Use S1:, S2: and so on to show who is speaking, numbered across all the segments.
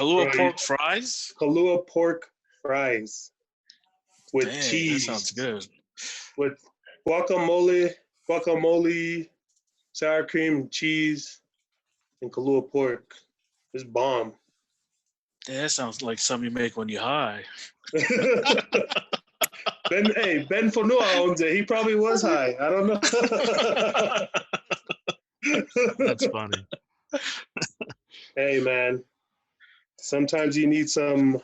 S1: Kahlua
S2: Bro,
S1: pork fries?
S2: Kahlua pork fries with
S1: Dang,
S2: cheese.
S1: that sounds good.
S2: With guacamole, sour cream, cheese, and Kahlua pork. It's bomb.
S1: Yeah, that sounds like something you make when you're high.
S2: Ben Fonua owns it. He probably was high. I don't know.
S1: That's funny.
S2: Hey, man. Sometimes you need some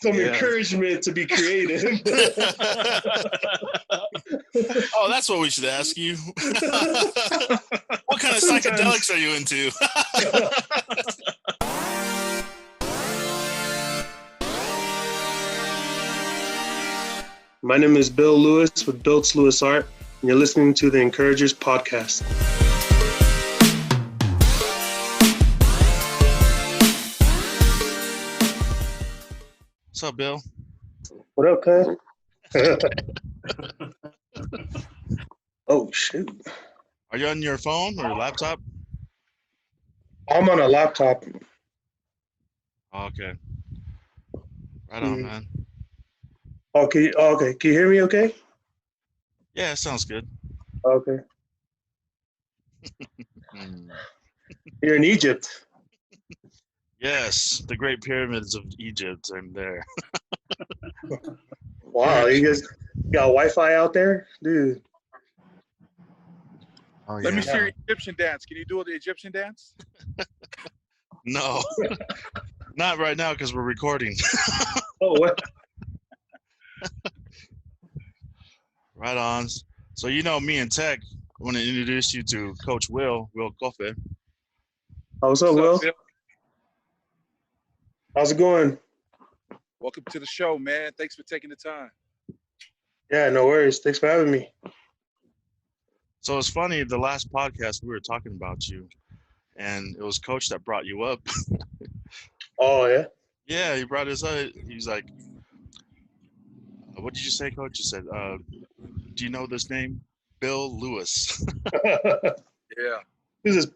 S2: encouragement to be creative.
S3: Oh, that's what we should ask you. What kind of psychedelics are you into?
S2: My name is Bill Lewis with Biltz Lewis Art, and you're listening to the Encouragers Podcast.
S3: What's up, Bill?
S2: What up, cuz? Oh, shoot.
S3: Are you on your phone or your laptop?
S2: I'm on a laptop.
S3: Oh, okay. Right on, man.
S2: Okay. Can you hear me okay?
S3: Yeah, it sounds good.
S2: Okay. You're in Egypt.
S3: Yes, the Great Pyramids of Egypt. I'm there.
S2: Wow, you guys got Wi-Fi out there? Dude.
S3: Oh,
S4: Let me
S3: yeah.
S4: see your Egyptian dance. Can you do the Egyptian dance?
S3: No, not right now because we're recording.
S2: Oh, what?
S3: Right on. So you know me and Tech, I want to introduce you to Coach Will Kofe.
S2: What's up, Will? How's it going?
S4: Welcome to the show, man. Thanks for taking the time.
S2: Yeah, no worries. Thanks for having me.
S3: So it's funny, the last podcast we were talking about you, and it was Coach that brought you up.
S2: Oh, yeah?
S3: Yeah, he brought us up. He's like, what did you say, Coach? You said, do you know this name? Bill Lewis.
S4: Yeah.
S2: Who's this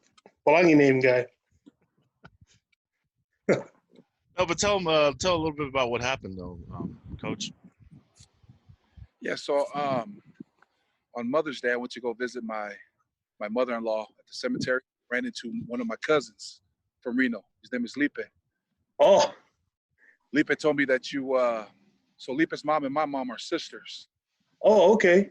S2: Polanyi name guy?
S3: No, but tell a little bit about what happened, though, Coach.
S4: Yeah, so on Mother's Day, I went to go visit my mother-in-law at the cemetery. Ran into one of my cousins from Reno. His name is Lipe.
S2: Oh.
S4: Lipe told me that you, so Lipe's mom and my mom are sisters.
S2: Oh, okay.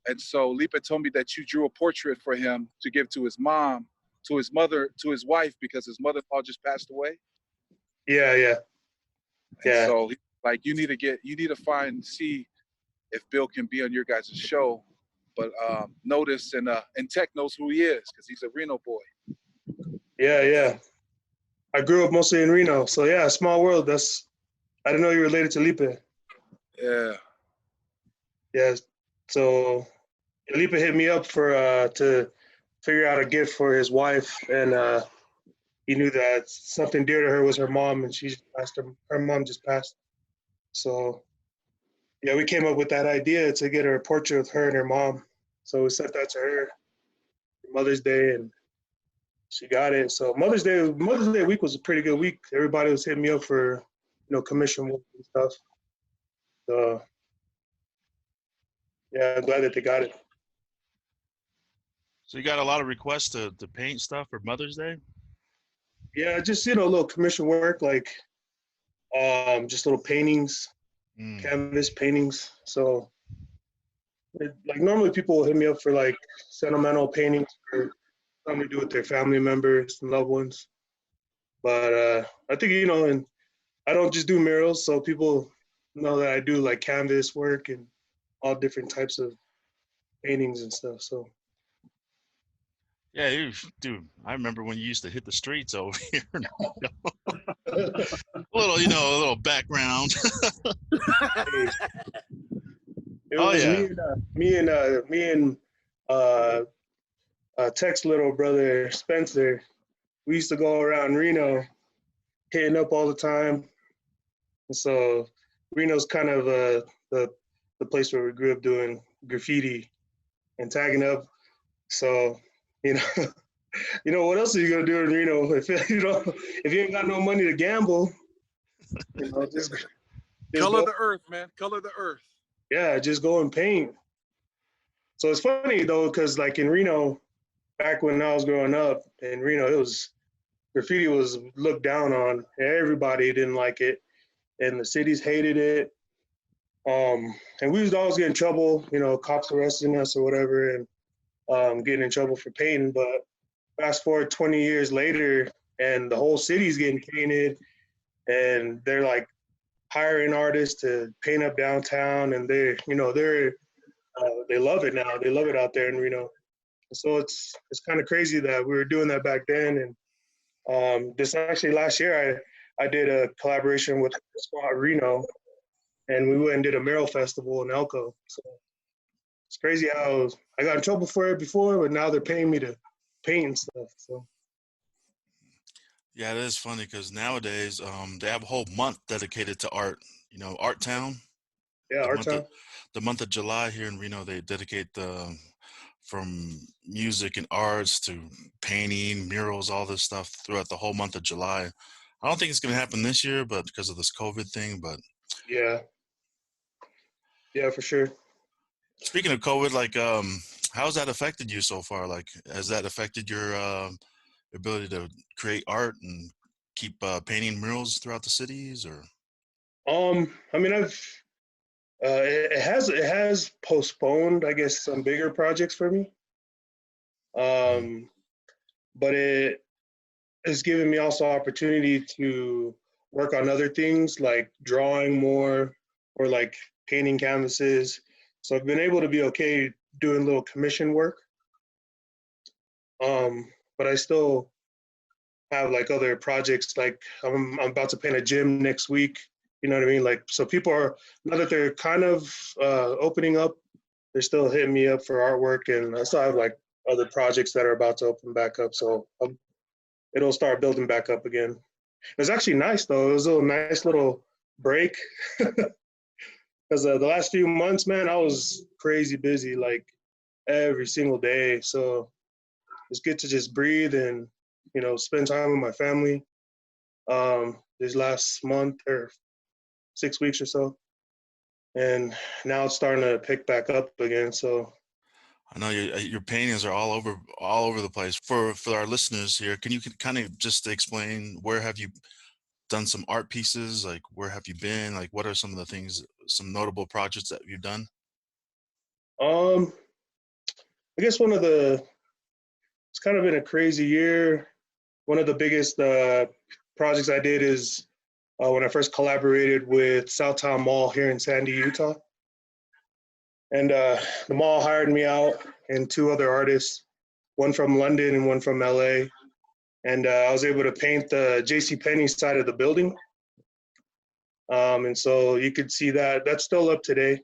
S4: And so Lipe told me that you drew a portrait for him to give to his mom, to his mother, to his wife, because his mother-in-law just passed away.
S2: Yeah.
S4: And so like you need to see if Bill can be on your guys' show. But Notis and Tech knows who he is because he's a Reno boy.
S2: Yeah. I grew up mostly in Reno, so yeah, small world. I didn't know you were related to Lipe.
S4: Yeah.
S2: Yeah. So Lipe hit me up for to figure out a gift for his wife, and he knew that something dear to her was her mom, and she just passed. Her mom just passed. So yeah, we came up with that idea to get her a portrait of her and her mom. So we sent that to her for Mother's Day, and she got it. So Mother's Day week was a pretty good week. Everybody was hitting me up for, commission work and stuff. So yeah, I'm glad that they got it.
S3: So you got a lot of requests to paint stuff for Mother's Day?
S2: Yeah, just, a little commission work, like just little paintings, canvas paintings. So like normally people will hit me up for like sentimental paintings or something to do with their family members and loved ones. But I think, and I don't just do murals, so people know that I do like canvas work and all different types of paintings and stuff. So
S3: yeah, dude, I remember when you used to hit the streets over here. a little background.
S2: It was me and Tech's little brother Spencer. We used to go around Reno, hitting up all the time. And so Reno's kind of the place where we grew up doing graffiti and tagging up. So You know, what else are you gonna do in Reno if if you ain't got no money to gamble? Just
S4: Color
S2: go,
S4: the earth, man. Color the earth.
S2: yeah, just go and paint. So it's funny though, because like in Reno, back when I was growing up in Reno, it was graffiti was looked down on. Everybody didn't like it, and the cities hated it. And we used to always get in trouble, cops arresting us or whatever, and getting in trouble for painting. But fast forward 20 years later, and the whole city's getting painted, and they're like hiring artists to paint up downtown, and they love it now. They love it out there in Reno. So it's kind of crazy that we were doing that back then. And this actually last year, I did a collaboration with Spot Reno, and we went and did a mural festival in Elko. So it's crazy how I got in trouble for it before, but now they're paying me to paint and stuff. So
S3: Yeah, it is funny because nowadays they have a whole month dedicated to art. Art Town.
S2: yeah,
S3: The
S2: our
S3: month
S2: town.
S3: of the month of July here in Reno, they dedicate from music and arts to painting, murals, all this stuff throughout the whole month of July. I don't think it's going to happen this year, but because of this COVID thing. But
S2: Yeah, yeah, for sure.
S3: speaking of COVID, like, how's that affected you so far? Like, has that affected your ability to create art and keep painting murals throughout the cities? Or
S2: I mean, it has postponed, I guess, some bigger projects for me.
S3: Mm.
S2: But it has given me also opportunity to work on other things like drawing more or like painting canvases. So I've been able to be okay doing little commission work. But I still have like other projects. Like I'm about to paint a gym next week. You know what I mean? Like, so people are, now that they're kind of opening up, they're still hitting me up for artwork, and I still have like other projects that are about to open back up. So it'll start building back up again. It was actually nice though. It was a nice little break because the last few months, man, I was crazy busy, like every single day. So it's good to just breathe and spend time with my family. This last month or 6 weeks or so, and now it's starting to pick back up again. So
S3: I know your paintings are all over the place. For our listeners here, can you kind of just explain where have you done some art pieces? Like, where have you been? Like, what are some of the things, some notable projects that you've done?
S2: I guess it's kind of been a crazy year. One of the biggest projects I did is when I first collaborated with Southtown Mall here in Sandy, Utah. And the mall hired me out and two other artists, one from London and one from LA. And I was able to paint the JCPenney side of the building. And so you could see that's still up today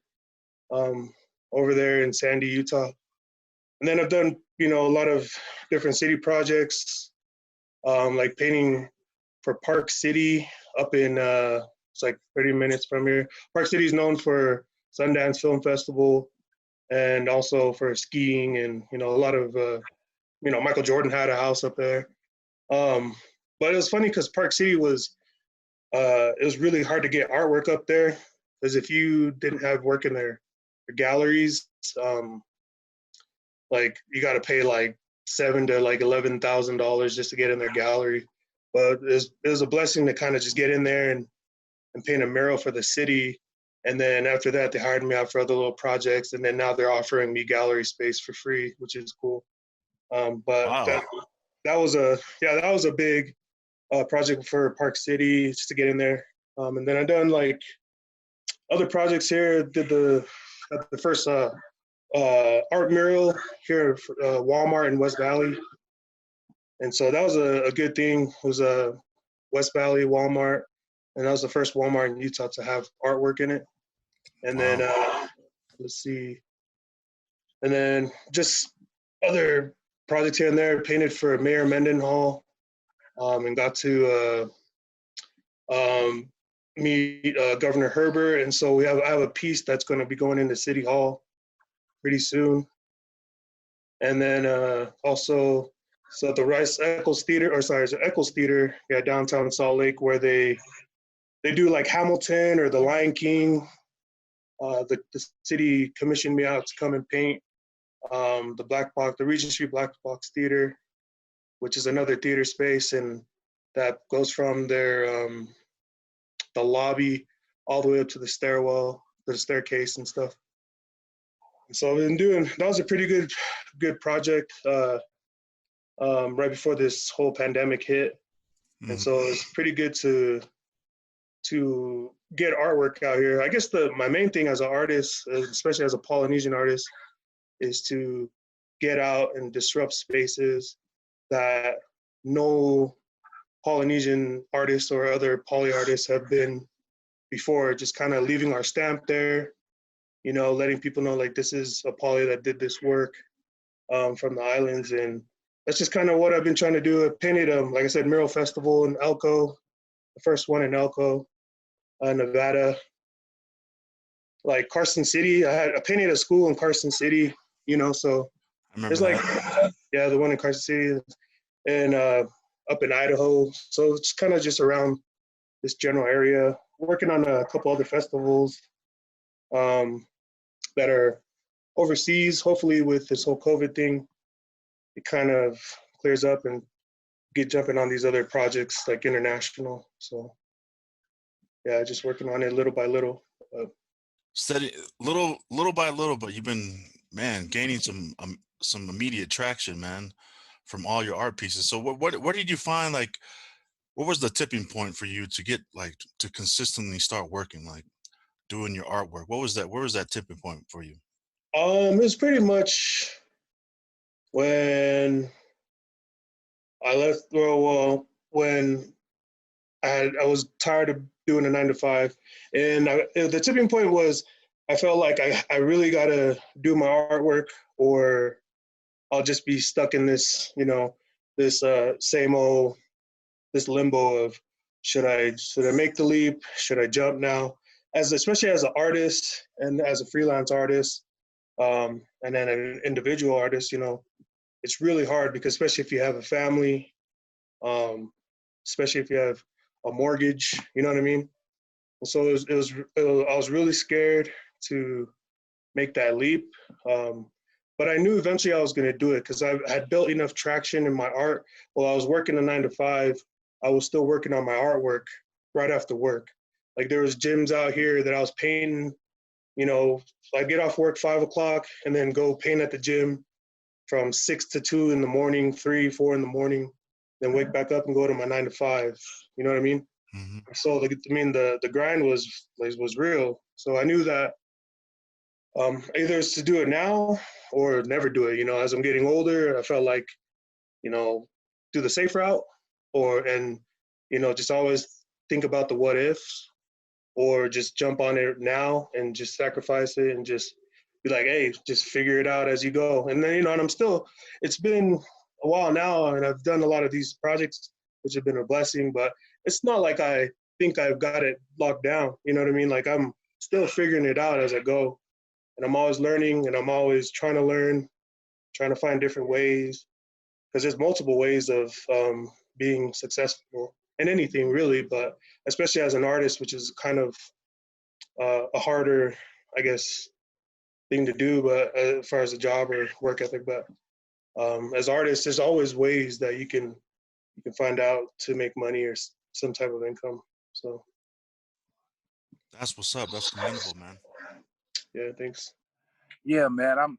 S2: over there in Sandy, Utah. And then I've done, a lot of different city projects, like painting for Park City up in, it's like 30 minutes from here. Park City is known for Sundance Film Festival and also for skiing and, a lot of, Michael Jordan had a house up there. But it was funny because Park City it was really hard to get artwork up there because if you didn't have work in their galleries, like you got to pay like $7,000 to like $11,000 just to get in their gallery. But it was a blessing to kind of just get in there and paint a mural for the city. And then after that, they hired me out for other little projects. And then now they're offering me gallery space for free, which is cool. But
S3: Wow.
S2: that was a big project for Park City just to get in there. And then I've done like other projects here. Did the first art mural here at Walmart in West Valley. And so that was a good thing. It was a West Valley Walmart. And that was the first Walmart in Utah to have artwork in it. And then, let's see. And then just other projects here and there, painted for Mayor Mendenhall, and got to meet Governor Herbert. And so I have a piece that's going to be going into City Hall pretty soon. And then also So at the Eccles Theatre, or sorry, it's the Eccles Theatre, yeah, downtown Salt Lake, where they do like Hamilton or The Lion King. The city commissioned me out to come and paint the Regent Street Black Box Theater, which is another theater space, and that goes from the lobby all the way up to the stairwell, the staircase and stuff. So I've been doing, that was a pretty good project right before this whole pandemic hit.
S3: Mhm.
S2: And so it's pretty good to get artwork out here. I guess my main thing as an artist, especially as a Polynesian artist, is to get out and disrupt spaces that no Polynesian artists or other poly artists have been before, just kind of leaving our stamp there, you know, letting people know like this is a poly that did this work from the islands. And that's just kind of what I've been trying to do. I painted, like I said, mural festival in Elko, the first one in Elko, Nevada. Like Carson City, I painted a school in Carson City, you know, so
S3: I remember
S2: there's like,
S3: that.
S2: yeah, the one in Carson City and up in Idaho. So it's kind of just around this general area, working on a couple other festivals that are overseas. Hopefully with this whole COVID thing, it kind of clears up and get jumping on these other projects like international. So yeah, just working on it little by little.
S3: Steady, little by little, but you've been, man, gaining some immediate traction, man, from all your art pieces. So what did you find, like, what was the tipping point for you to get, like, to consistently start working, like doing your artwork? What was that? Where was that tipping point for you?
S2: It was pretty much when I left, well, when I was tired of doing a 9 to 5, and the tipping point was I felt like I really got to do my artwork, or I'll just be stuck in this, you know, this same old, this limbo of should I make the leap? Should I jump now? Especially as an artist and as a freelance artist, and then an individual artist, you know, it's really hard because especially if you have a family, especially if you have a mortgage, you know what I mean? And so I was really scared to make that leap. But I knew eventually I was going to do it because I had built enough traction in my art. While I was working a 9 to 5, I was still working on my artwork right after work. Like there was gyms out here that I was painting, you know, I'd get off work 5 o'clock and then go paint at the gym from 6 to 2 in the morning, 3, 4 in the morning, then wake back up and go to my 9 to 5. You know what I mean?
S3: Mm-hmm.
S2: So the grind was real. So I knew that either it's to do it now or never do it. You know, as I'm getting older, I felt like, you know, do the safe route, and you know, just always think about the what ifs, or just jump on it now and just sacrifice it and just be like, hey, just figure it out as you go. And then, you know, and it's been a while now, and I've done a lot of these projects, which have been a blessing, but it's not like I think I've got it locked down. You know what I mean? Like I'm still figuring it out as I go. And I'm always learning, and I'm always trying to learn, trying to find different ways, because there's multiple ways of being successful in anything really, but especially as an artist, which is kind of a harder, I guess, thing to do, but as far as a job or work ethic. But as artists, there's always ways that you can find out to make money or some type of income. So
S3: That's what's up. That's commendable, man.
S2: yeah, thanks.
S4: Yeah, man,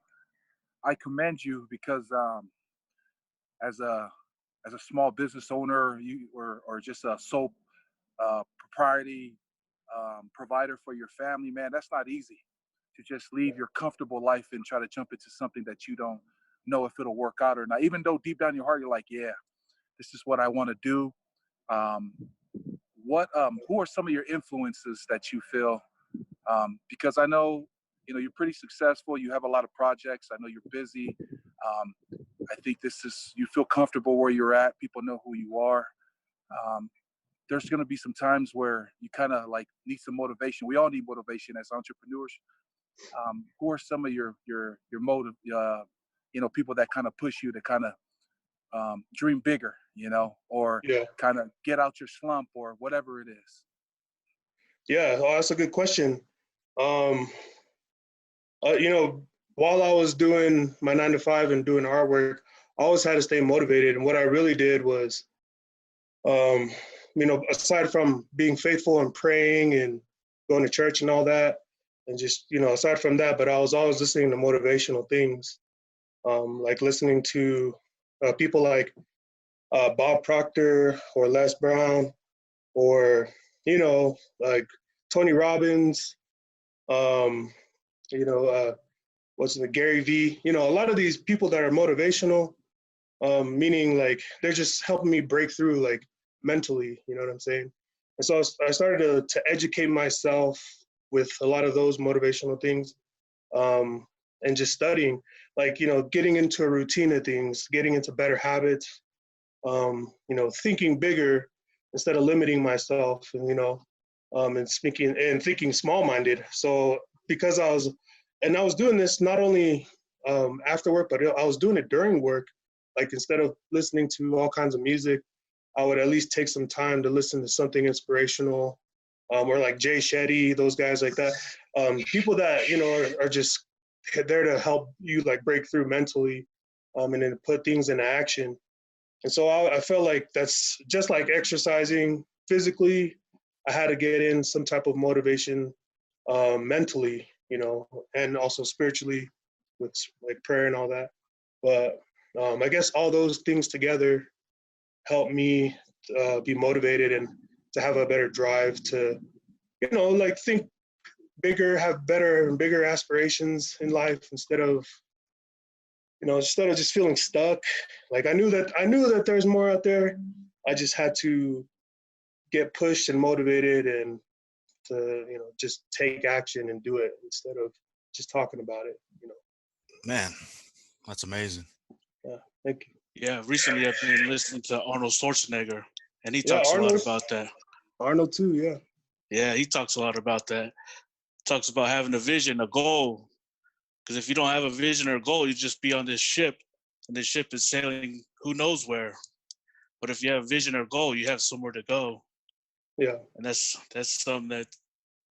S4: I commend you because as a small business owner, you or just a sole propriety provider for your family, man, that's not easy to just leave your comfortable life and try to jump into something that you don't know if it'll work out or not. Even though deep down in your heart, you're like, yeah, this is what I want to do. Who are some of your influences that you feel? Because I know, you know, you're pretty successful. You have a lot of projects. I know you're busy. I think you feel comfortable where you're at. People know who you are. There's going to be some times where you kind of like need some motivation. We all need motivation as entrepreneurs. Who are some of your motive, you know, people that kind of push you to kind of dream bigger, or
S2: Yeah.
S4: kind of get out your slump or whatever it is?
S2: Yeah, oh, that's a good question. While I was doing my 9 to 5 and doing artwork, I always had to stay motivated. And what I really did was, aside from being faithful and praying and going to church and all that, and just, aside from that, but I was always listening to motivational things, like listening to people like Bob Proctor or Les Brown, or, like Tony Robbins, what's the Gary V, a lot of these people that are motivational, meaning like they're just helping me break through like mentally, you know what I'm saying? And so I started to educate myself with a lot of those motivational things, and just studying, like, getting into a routine of things, getting into better habits, thinking bigger instead of limiting myself, and thinking small-minded. So because I was doing this not only after work, but I was doing it during work. Like, instead of listening to all kinds of music, I would at least take some time to listen to something inspirational, or like Jay Shetty, those guys like that. People that, are just there to help you like break through mentally, and then put things into action. And so I felt like that's just like exercising physically. I had to get in some type of motivation, mentally, and also spiritually with like prayer and all that. But I guess all those things together help me be motivated and to have a better drive to, like think bigger, have better and bigger aspirations in life instead of just feeling stuck. Like I knew that there's more out there. I just had to get pushed and motivated and to, just take action and do it instead of just talking about it,
S3: Man, that's amazing.
S2: Yeah, thank you.
S1: Yeah, recently I've been listening to Arnold Schwarzenegger, and he
S2: Yeah,
S1: talks a lot
S2: Arnold.
S1: about that.
S2: Arnold too, yeah.
S1: Yeah, he talks a lot about that. Talks about having a vision, a goal. Because if you don't have a vision or a goal, you just be on this ship, and this ship is sailing who knows where. But if you have a vision or goal, you have somewhere to go.
S2: Yeah.
S1: And that's something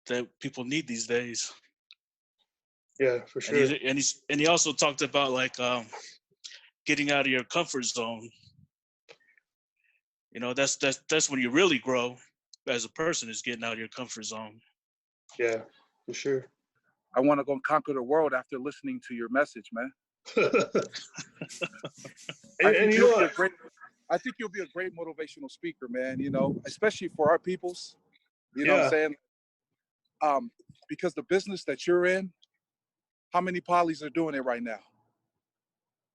S1: that people need these days.
S2: Yeah, for sure.
S1: And he also talked about like getting out of your comfort zone. That's when you really grow as a person, is getting out of your comfort zone.
S2: Yeah, for sure.
S4: I want to go conquer the world after listening to your message, man. I think you'll be a great motivational speaker, man, especially for our peoples. You know what I'm saying? Because the business that you're in, how many polys are doing it right now?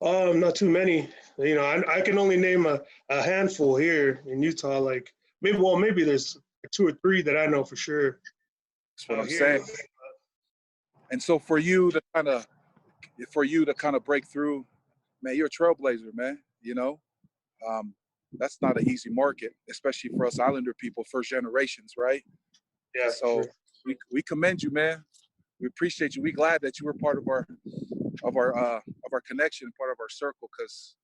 S2: Not too many. I can only name a handful here in Utah. Like maybe there's 2 or 3 that I know for sure.
S4: That's what I'm saying. And so for you to kind of break through, man, you're a trailblazer, man. That's not an easy market, especially for us Islander people, first generations, right?
S2: Yeah.
S4: So
S2: sure.
S4: we commend you, man. We appreciate you. We glad that you were part of our connection, part of our circle, because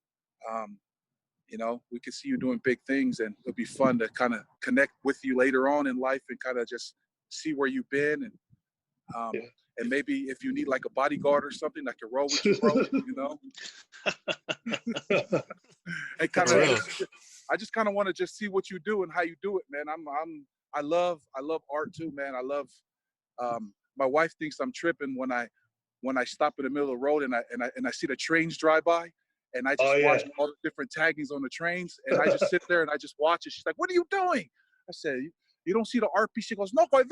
S4: we could see you doing big things, and it'll be fun to kind of connect with you later on in life and kind of just see where you've been, and and maybe if you need like a bodyguard or something that can roll with you, bro, and kind of, I just kind of want to just see what you do and how you do it, man. I love art too, man. I love. My wife thinks I'm tripping when I stop in the middle of the road and I see the trains drive by, and I just watch all the different taggings on the trains, and I just sit there and I just watch it. She's like, "What are you doing?" I said, "You don't see the art piece?" She goes, "No, but in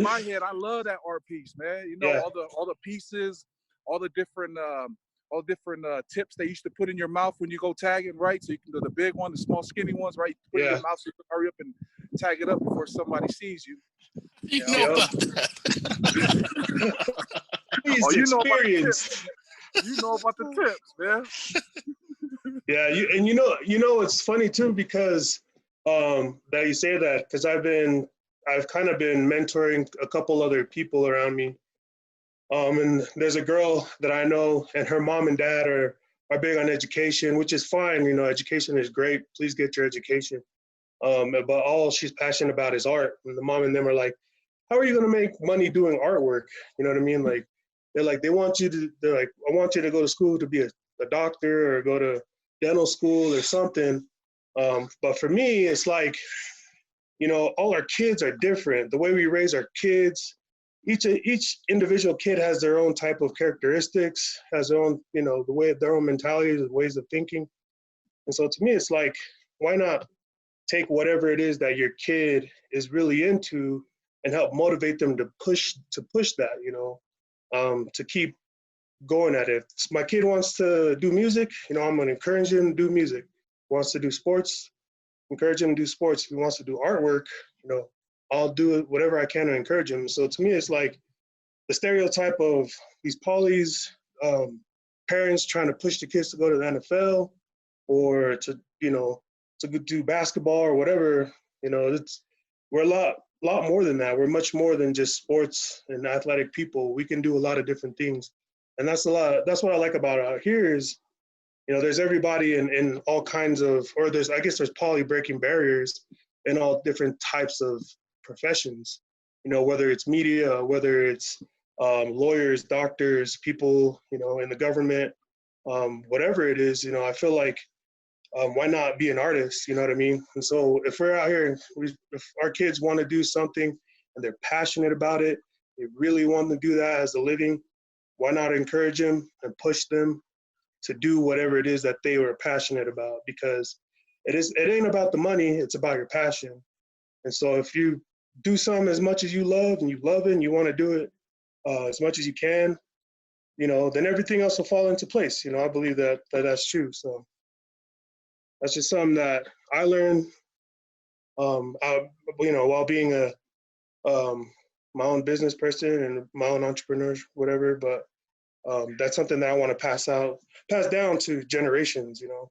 S4: my head, I love that art piece, man. All the pieces, all the different tips they used to put in your mouth when you go tagging, right? So you can do the big one, the small skinny ones, right? You put it in your mouth so you can hurry up and tag it up before somebody sees you.
S3: You know about that.
S2: You know about the tips.
S4: You know about the tips, man.
S2: Yeah, it's funny too, because that you say that, because I've kind of been mentoring a couple other people around me, And there's a girl that I know, and her mom and dad are big on education, which is fine. You know, education is great. Please get your education. But all she's passionate about is art. And the mom and them are like, how are you going to make money doing artwork? You know what I mean? Like, they want you to, they're like, I want you to go to school to be a doctor or go to dental school or something. But for me, it's like, you know, all our kids are different. The way we raise our kids, each individual kid has their own type of characteristics, has their own, you know, their own mentalities, ways of thinking. And so to me, it's like, why not take whatever it is that your kid is really into and help motivate them to push that, you know, to keep going at it. If my kid wants to do music, you know, I'm going to encourage him to do music. Wants to do sports, encourage him to do sports. If he wants to do artwork, you know, I'll do it, whatever I can to encourage him. So to me, it's like the stereotype of these polys, parents trying to push the kids to go to the NFL or to, you know, to do basketball or whatever. You know, we're a lot more than that. We're much more than just sports and athletic people. We can do a lot of different things. And that's what I like about out here is, you know, there's everybody in all kinds of, or I guess there's poly breaking barriers in all different types of professions, you know, whether it's media, whether it's lawyers, doctors, people, you know, in the government, whatever it is, you know, I feel like, why not be an artist? You know what I mean? And so if we're out here, if our kids want to do something and they're passionate about it, they really want to do that as a living, why not encourage them and push them to do whatever it is that they were passionate about? Because it ain't about the money, it's about your passion. And so if you do something as much as you love and you love it and you want to do it as much as you can, you know, then everything else will fall into place. You know, I believe that's true. So that's just something that I learned, you know, while being my own business person and my own entrepreneur, whatever. But that's something that I want to pass down to generations. You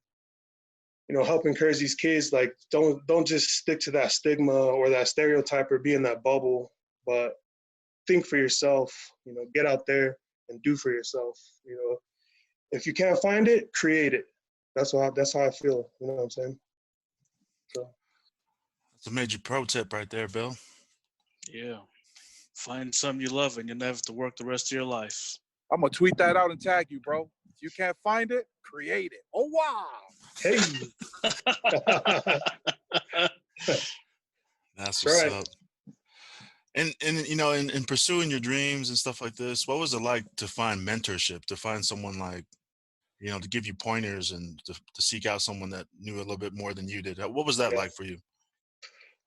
S2: know, help encourage these kids. Like, don't just stick to that stigma or that stereotype or be in that bubble, but think for yourself. You know, get out there and do for yourself. You know, if you can't find it, create it. That's how I feel. You know what I'm saying? So
S3: That's a major pro tip right there, Bill.
S1: Yeah. Find something you love and you'll never have to work the rest of your life.
S4: I'm gonna tweet that out and tag you, bro. If you can't find it, create it. Oh wow.
S2: hey.
S3: That's what's
S2: right.
S3: up. And you know, in pursuing your dreams and stuff like this, what was it like to find mentorship, to find someone like, you know, to give you pointers and to seek out someone that knew a little bit more than you did? What was that like for you?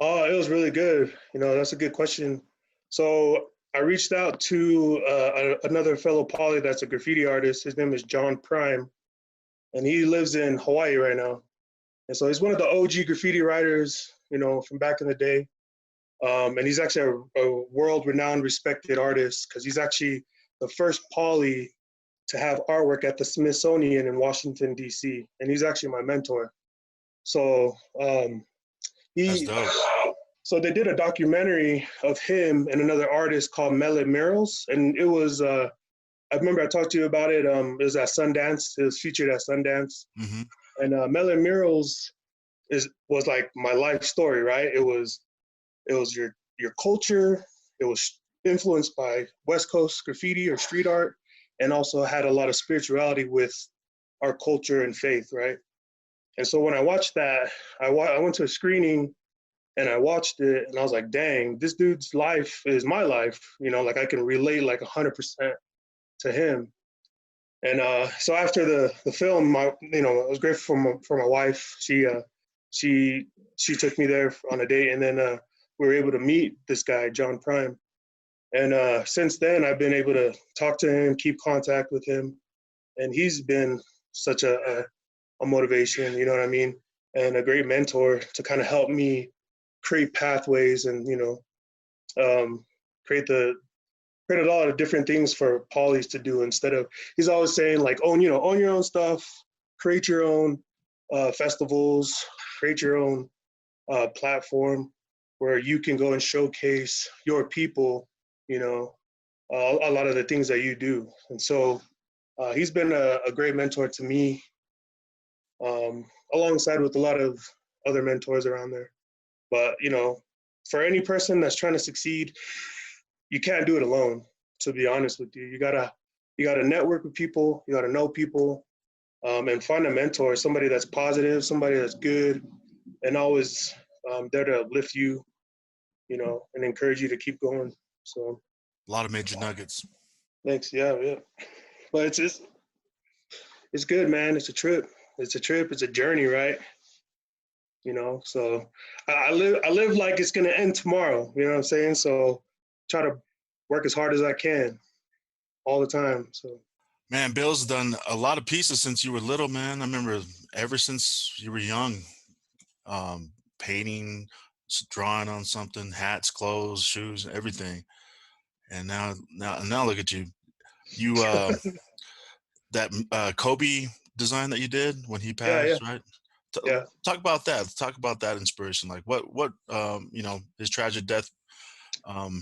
S2: Oh, it was really good. You know, that's a good question. So I reached out to another fellow poly that's a graffiti artist. His name is John Prime, and he lives in Hawaii right now. And so he's one of the OG graffiti writers, you know, from back in the day. And he's actually a world-renowned, respected artist because he's actually the first poly to have artwork at the Smithsonian in Washington, D.C. And he's actually my mentor. So
S3: That's dope.
S2: So they did a documentary of him and another artist called Murals. And it was, I remember I talked to you about it. It was at Sundance. It was featured at Sundance.
S3: Mm-hmm.
S2: And Murals was like my life story, right? It was your culture. It was influenced by West Coast graffiti or street art, and also had a lot of spirituality with our culture and faith, right? And so when I watched that, I went to a screening and I watched it and I was like, dang, this dude's life is my life. You know, like I can relate like 100% to him. And so after the film, I was grateful for my wife. She took me there on a date, and then we were able to meet this guy, John Prime. And since then, I've been able to talk to him, keep contact with him, and he's been such a motivation, you know what I mean, and a great mentor to kind of help me create pathways and, create a lot of different things for polys to do instead of, he's always saying like, own your own stuff, create your own festivals, create your own platform where you can go and showcase your people, a lot of the things that you do. And so he's been a great mentor to me, alongside with a lot of other mentors around there. But, you know, for any person that's trying to succeed, you can't do it alone, to be honest with you. You gotta network with people, you gotta know people, and find a mentor, somebody that's positive, somebody that's good, and always there to uplift you, you know, and encourage you to keep going. So
S3: A lot of major nuggets.
S2: thanks. Yeah, yeah. But it's good, man. It's a trip. It's a trip. It's a journey, right? You know, so I live like it's gonna end tomorrow. You know what I'm saying? So try to work as hard as I can all the time. So
S3: Man, Bill's done a lot of pieces since you were little, man. I remember ever since you were young, painting, drawing on something, hats, clothes, shoes, everything. And now look at you. You that Kobe design that you did when he
S2: yeah, yeah,
S3: passed, right?
S2: yeah.
S3: Talk about that. Talk about that inspiration. Like what you know, his tragic death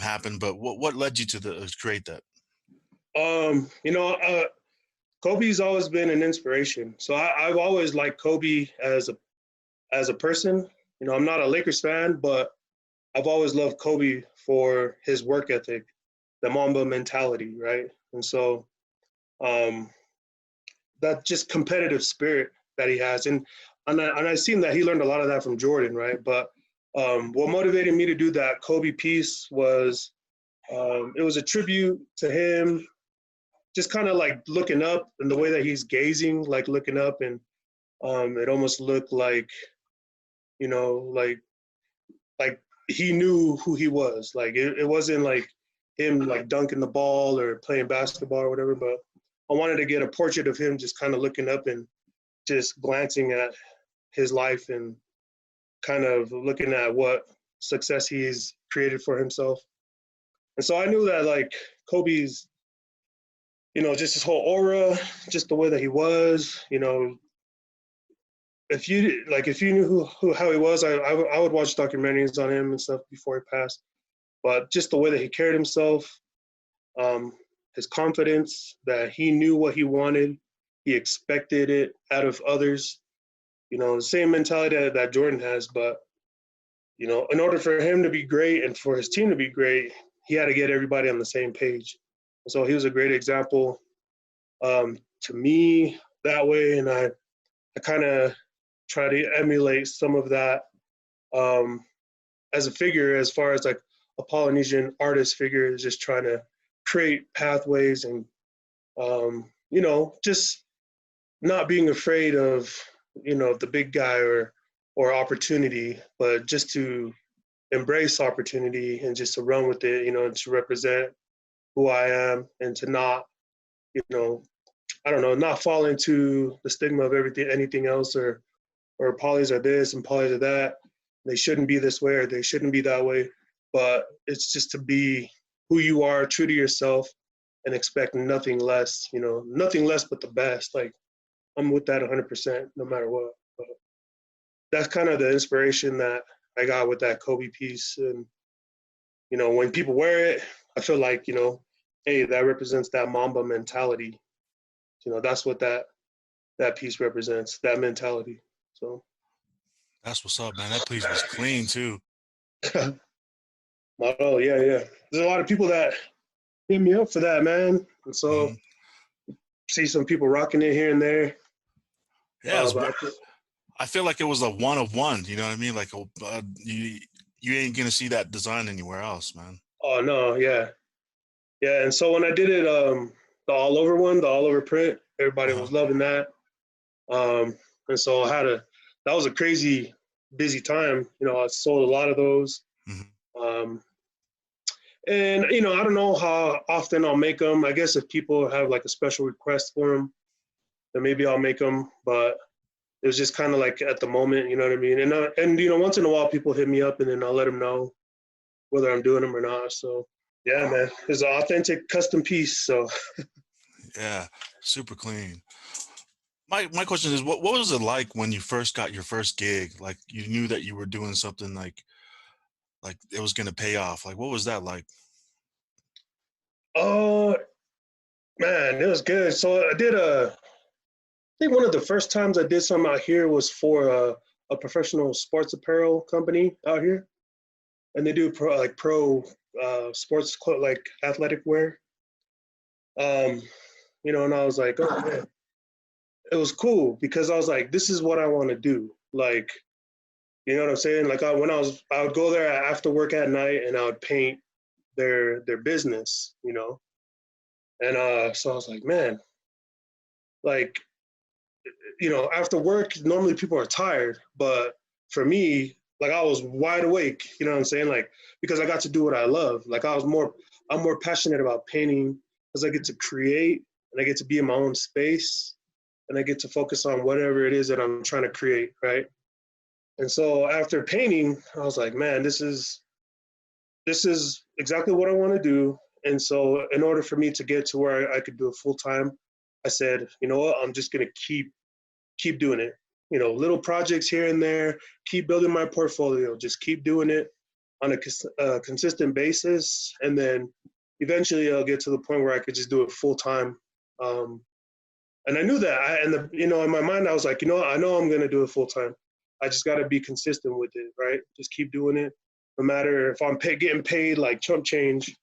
S3: happened, but what led you to create that?
S2: You know, Kobe's always been an inspiration. So I've always liked Kobe as a person. You know, I'm not a Lakers fan, but I've always loved Kobe for his work ethic, the Mamba mentality, right? And so um, that just competitive spirit that he has, and I've seen that he learned a lot of that from Jordan, right? But what motivated me to do that Kobe piece was it was a tribute to him, just kind of like looking up and the way that he's gazing, like looking up, and it almost looked like, you know, like he knew who he was. Like it wasn't like him like dunking the ball or playing basketball or whatever, but I wanted to get a portrait of him just kind of looking up and just glancing at his life and kind of looking at what success he's created for himself. And so I knew that like Kobe's, you know, just his whole aura, just the way that he was, you know, if you knew how he was, I would watch documentaries on him and stuff before he passed. But just the way that he carried himself, um, his confidence, that he knew what he wanted, he expected it out of others. You know, the same mentality that Jordan has. But you know, in order for him to be great and for his team to be great, he had to get everybody on the same page. So he was a great example to me that way, and I kind of try to emulate some of that um, as a figure, as far as like a Polynesian artist figure, is just trying to create pathways and you know, just not being afraid of, you know, the big guy or opportunity, but just to embrace opportunity and just to run with it, you know, and to represent who I am and to not, you know, I don't know, not fall into the stigma of anything else, or polys are this and polys are that. They shouldn't be this way or they shouldn't be that way. But it's just to be who you are, true to yourself, and expect nothing less, you know, nothing less but the best. Like I'm with that 100%, no matter what. But that's kind of the inspiration that I got with that Kobe piece. And, you know, when people wear it, I feel like, you know, hey, that represents that Mamba mentality. You know, that's what that piece represents, that mentality. So
S3: That's what's up, man. That piece was clean too.
S2: oh yeah, yeah. There's a lot of people that hit me up for that, man. And so see some people rocking it here and there.
S3: Yeah,
S2: But
S3: I feel like it was a one of one. You know what I mean? Like you ain't gonna see that design anywhere else, man.
S2: oh no, yeah, yeah. And so when I did it, the all over one, the all over print, everybody was loving that. And so that was a crazy busy time. You know, I sold a lot of those. Um, and you know, I don't know how often I'll make them. I guess if people have like a special request for them, then maybe I'll make them. But it was just kind of like at the moment, you know what I mean? And you know, once in a while people hit me up and then I'll let them know whether I'm doing them or not. So yeah, man, it's an authentic custom piece. So
S3: Yeah, super clean. My question is, what was it like when you first got your first gig? Like you knew that you were doing something like it was gonna pay off. Like what was that like?
S2: Oh man, it was good. So I did I think one of the first times I did something out here was for a professional sports apparel company out here, and they do pro sports like athletic wear. Um, and I was like, oh man, it was cool because I was like, this is what I want to do. Like, you know what I'm saying? Like I would go there after work at night and I would paint their business, And so I was like, man, like, after work, normally people are tired, but for me, like I was wide awake, you know what I'm saying? Like, because I got to do what I love. Like I'm more passionate about painting because I get to create and I get to be in my own space and I get to focus on whatever it is that I'm trying to create, right? And so after painting, I was like, man, this is exactly what I want to do. And so in order for me to get to where I could do it full time, I said, you know what, I'm just gonna keep doing it. Little projects here and there, keep building my portfolio, just keep doing it on a consistent basis. And then eventually I'll get to the point where I could just do it full time. And I knew that, in my mind, I was like, I know I'm going to do it full time. I just got to be consistent with it, right? Just keep doing it. No matter if I'm getting paid like chump change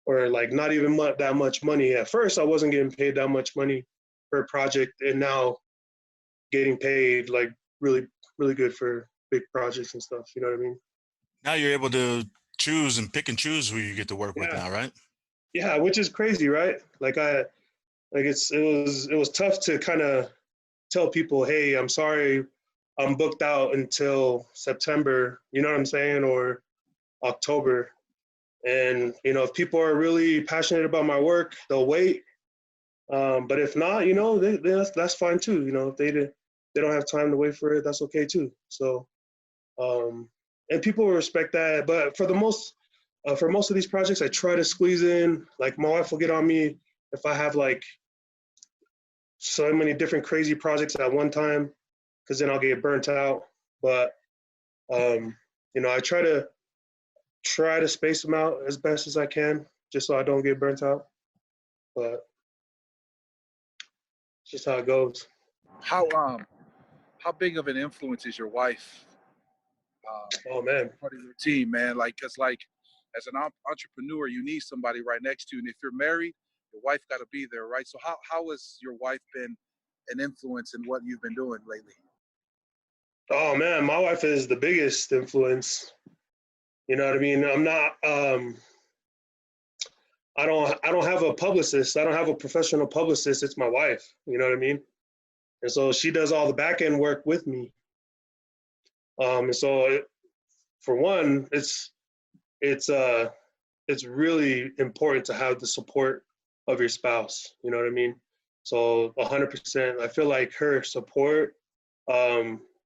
S2: or like not even that much money. At first, I wasn't getting paid that much money per project. And now getting paid like really, really good for big projects and stuff. You know what I mean?
S3: Now you're able to choose and pick and choose who you get to work with now, right?
S2: Yeah, which is crazy, right? It was tough to kind of tell people, hey, I'm sorry, I'm booked out until September, you know what I'm saying, or October. And if people are really passionate about my work, they'll wait. But if not, that's fine too. If they don't have time to wait for it, that's okay too. So, and people will respect that. But for most of these projects, I try to squeeze in. Like my wife will get on me if I have like so many different crazy projects at one time, because then I'll get burnt out. But I try to space them out as best as I can, just so I don't get burnt out. But it's just how it goes.
S4: How big of an influence is your wife?
S2: Oh man,
S4: part of your team, man. Like, cause like as an entrepreneur, you need somebody right next to you, and if you're married, your wife got to be there, right? So how has your wife been an influence in what you've been doing lately?
S2: Oh man, my wife is the biggest influence. You know what I mean? I'm not. I don't have a publicist. I don't have a professional publicist. It's my wife. You know what I mean? And so she does all the back end work with me. And so, for one, it's really important to have the support of your spouse. You know what I mean? So 100%. I feel like her support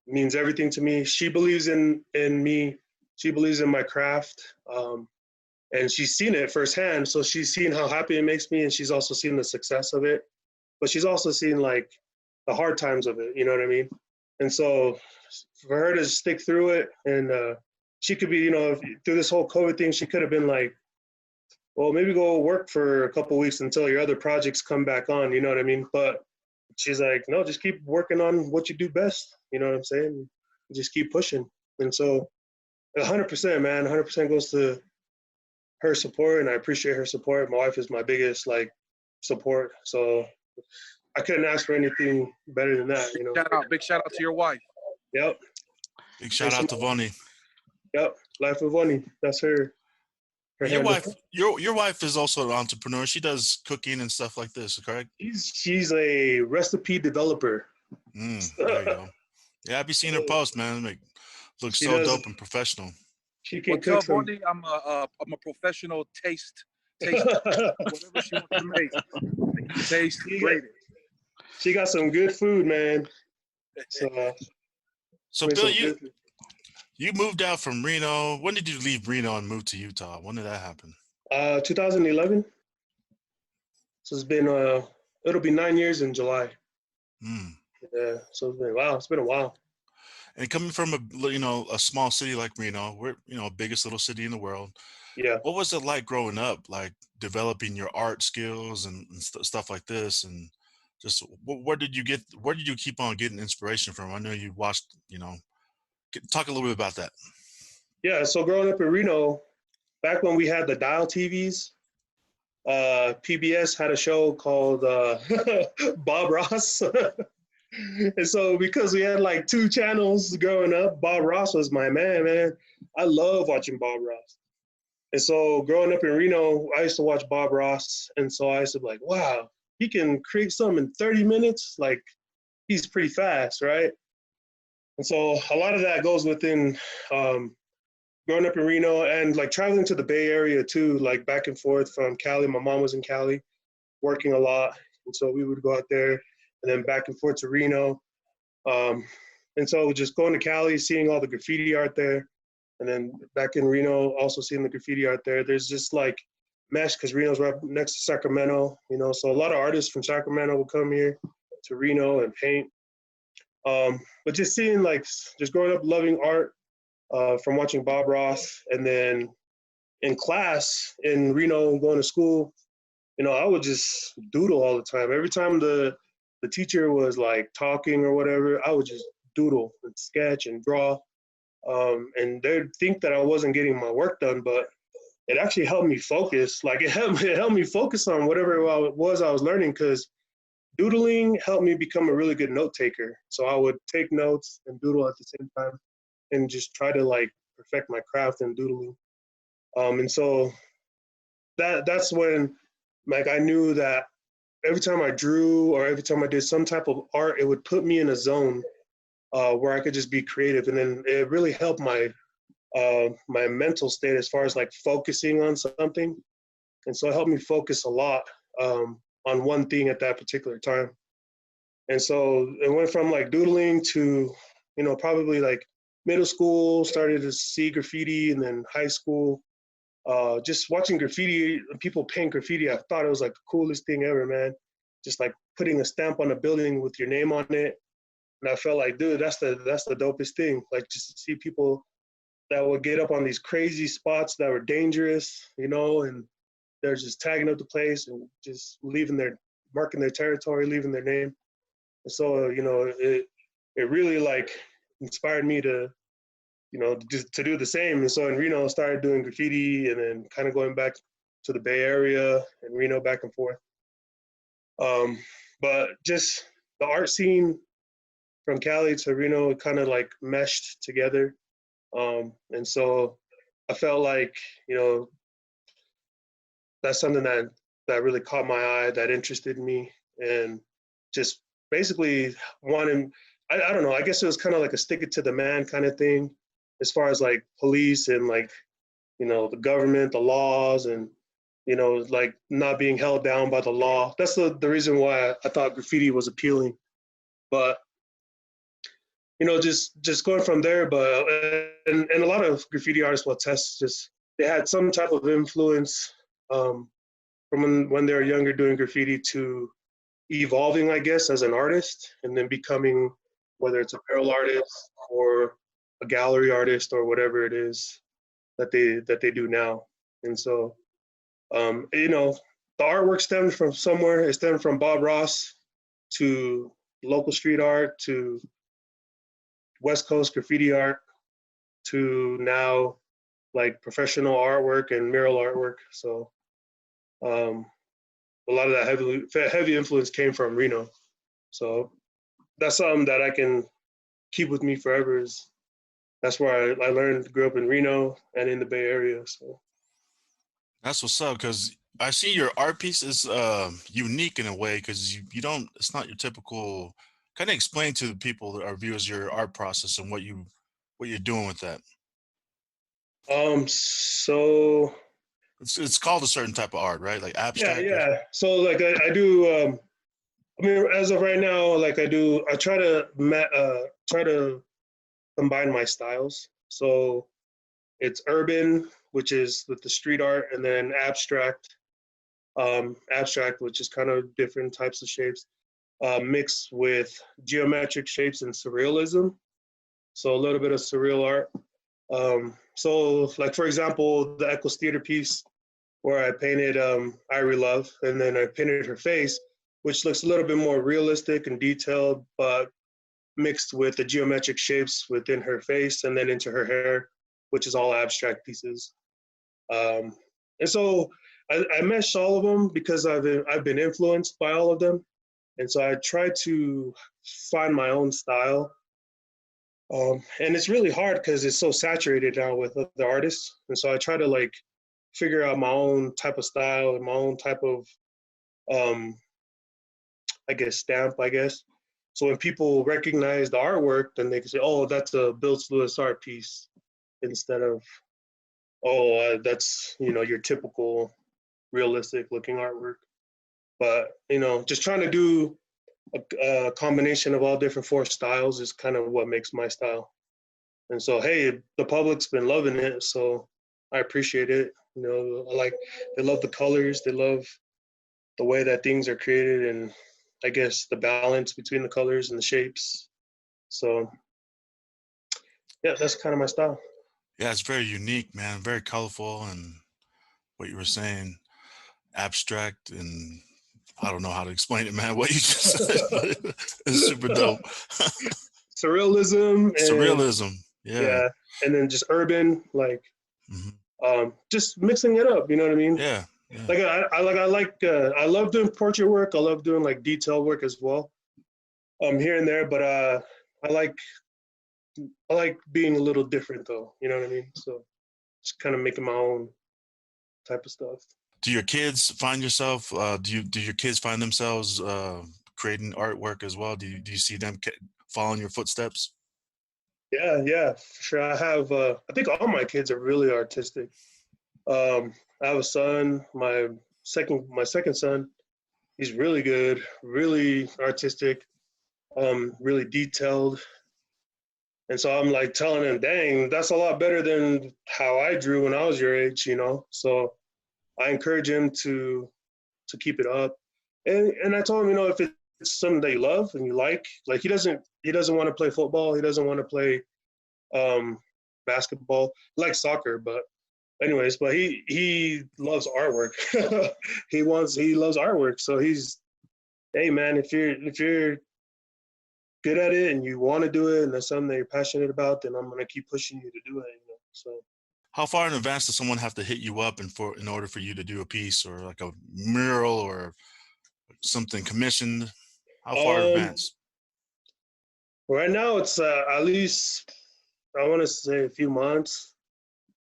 S2: means everything to me. She believes in me. She believes in my craft. And she's seen it firsthand. So she's seen how happy it makes me, and she's also seen the success of it. But she's also seen like the hard times of it. You know what I mean? And so for her to stick through it, and she could be, through this whole COVID thing, she could have been like, well, maybe go work for a couple of weeks until your other projects come back on. You know what I mean? But she's like, no, just keep working on what you do best. You know what I'm saying? Just keep pushing. And so 100%, man, 100% goes to her support, and I appreciate her support. My wife is my biggest support. So I couldn't ask for anything better than that.
S4: Big shout out to your wife.
S2: Yep.
S3: Big shout out to Vonnie.
S2: Yep. Life of Vonnie. That's her.
S3: Your wife is also an entrepreneur. She does cooking and stuff like this, correct?
S2: She's a recipe developer.
S3: There you go. Yeah, I've been seeing her post, man. Like, looks so dope and professional.
S2: She can cook.
S4: Vonnie, I'm a professional taster. Whatever she wants to make, taste great.
S2: She got some good food, man.
S3: So Bill, you moved out from Reno. When did you leave Reno and move to Utah? When did that happen?
S2: 2011. So it's been it'll be 9 years in July. Yeah, so it's been a while.
S3: And coming from a small city like Reno, we're biggest little city in the world.
S2: Yeah.
S3: What was it like growing up, like developing your art skills and stuff like this? And just where did you keep on getting inspiration from? I know you watched, talk a little bit about that.
S2: Yeah. So growing up in Reno, back when we had the dial TVs, PBS had a show called Bob Ross. And so because we had like two channels growing up, Bob Ross was my man. I love watching Bob Ross. And so growing up in Reno, I used to watch Bob Ross. And so I used to be like, wow, he can create something in 30 minutes. Like, he's pretty fast, right? And so a lot of that goes within growing up in Reno and like traveling to the Bay Area too, like back and forth from Cali. My mom was in Cali working a lot. And so we would go out there and then back and forth to Reno. And so just going to Cali, seeing all the graffiti art there, and then back in Reno, also seeing the graffiti art there. There's just like mesh because Reno's right next to Sacramento, so a lot of artists from Sacramento will come here to Reno and paint. But just seeing just growing up loving art from watching Bob Ross, and then in class in Reno going to school, I would just doodle all the time. Every time the teacher was like talking or whatever, I would just doodle and sketch and draw. And they'd think that I wasn't getting my work done, but it actually helped me focus. Like it helped me focus on whatever it was I was learning, because doodling helped me become a really good note taker. So I would take notes and doodle at the same time and just try to like perfect my craft in doodling. And so that's when like I knew that every time I drew or every time I did some type of art, it would put me in a zone where I could just be creative. And then it really helped my my mental state as far as like focusing on something. And so it helped me focus a lot on one thing at that particular time. And so it went from like doodling to, probably like middle school, started to see graffiti, and then high school. Just watching graffiti, people paint graffiti, I thought it was like the coolest thing ever, man. Just like putting a stamp on a building with your name on it. And I felt like, dude, that's the dopest thing. Like just to see people that would get up on these crazy spots that were dangerous, and they're just tagging up the place and just marking their territory, leaving their name. And so, it really like inspired me to, just to do the same. And so in Reno, I started doing graffiti and then kind of going back to the Bay Area and Reno back and forth. But just the art scene from Cali to Reno kind of like meshed together. And so I felt like, that's something that really caught my eye, that interested me, and just basically wanting, I don't know, I guess it was kind of like a stick it to the man kind of thing, as far as like police and like, the government, the laws, and, like not being held down by the law. That's the reason why I thought graffiti was appealing. But, just going from there, but, and a lot of graffiti artists will attest, just, they had some type of influence from when they were younger doing graffiti to evolving, I guess, as an artist, and then becoming, whether it's a mural artist or a gallery artist or whatever it is that they do now. And so, the artwork stemmed from somewhere. It stemmed from Bob Ross to local street art to West Coast graffiti art to now like professional artwork and mural artwork. So a lot of that heavy influence came from Reno. So that's something that I can keep with me forever. That's where I learned, grew up in Reno and in the Bay Area. So
S3: That's what's up, because I see your art piece is unique in a way, because you don't, it's not your typical. Kind of explain to the people, our viewers, your art process and what you're doing with that.
S2: So
S3: It's called a certain type of art, right? Like abstract.
S2: yeah. So like I do. I mean, as of right now, like I try to combine my styles. So it's urban, which is with the street art, and then abstract, which is kind of different types of shapes, mixed with geometric shapes and surrealism. So a little bit of surreal art. So like, for example, the Eccles Theatre piece where I painted Irie Love, and then I painted her face, which looks a little bit more realistic and detailed, but mixed with the geometric shapes within her face and then into her hair, which is all abstract pieces. And so I meshed all of them because I've been influenced by all of them. And so I try to find my own style. And it's really hard because it's so saturated now with other artists. And so I try to like figure out my own type of style and my own type of, I guess, stamp, I guess. So when people recognize the artwork, then they can say, oh, that's a Bill Lewis art piece, instead of, oh, that's, your typical realistic looking artwork. But, just trying to do a combination of all different four styles is kind of what makes my style. And so, hey, the public's been loving it, so I appreciate it. They love the colors, they love the way that things are created, and I guess the balance between the colors and the shapes. So yeah, that's kind of my style.
S3: Yeah, it's very unique, man. Very colorful, and what you were saying, abstract, and I don't know how to explain it, man. What you just said, but it's super dope.
S2: Surrealism.
S3: Surrealism. Yeah.
S2: And then just urban, like,
S3: mm-hmm.
S2: Just mixing it up. You know what I mean?
S3: Yeah.
S2: Like I love doing portrait work. I love doing like detail work as well. Here and there, but I like being a little different though. You know what I mean? So just kind of making my own type of stuff.
S3: Do your kids find yourself? Do your kids find themselves creating artwork as well? Do you see them following your footsteps?
S2: Yeah, for sure. I have. I think all my kids are really artistic. I have a son. My second son. He's really good, really artistic, really detailed. And so I'm like telling him, dang, that's a lot better than how I drew when I was your age, So I encourage him to keep it up. And I told him, if it's something that you love and you like he doesn't want to play football. He doesn't want to play basketball. He likes soccer, but anyways, but he loves artwork. He loves artwork. So hey man, if you're good at it and you want to do it and that's something that you're passionate about, then I'm gonna keep pushing you to do it. So
S3: how far in advance does someone have to hit you up in order for you to do a piece or like a mural or something commissioned? How far in advance?
S2: Right now it's at least, I want to say, a few months.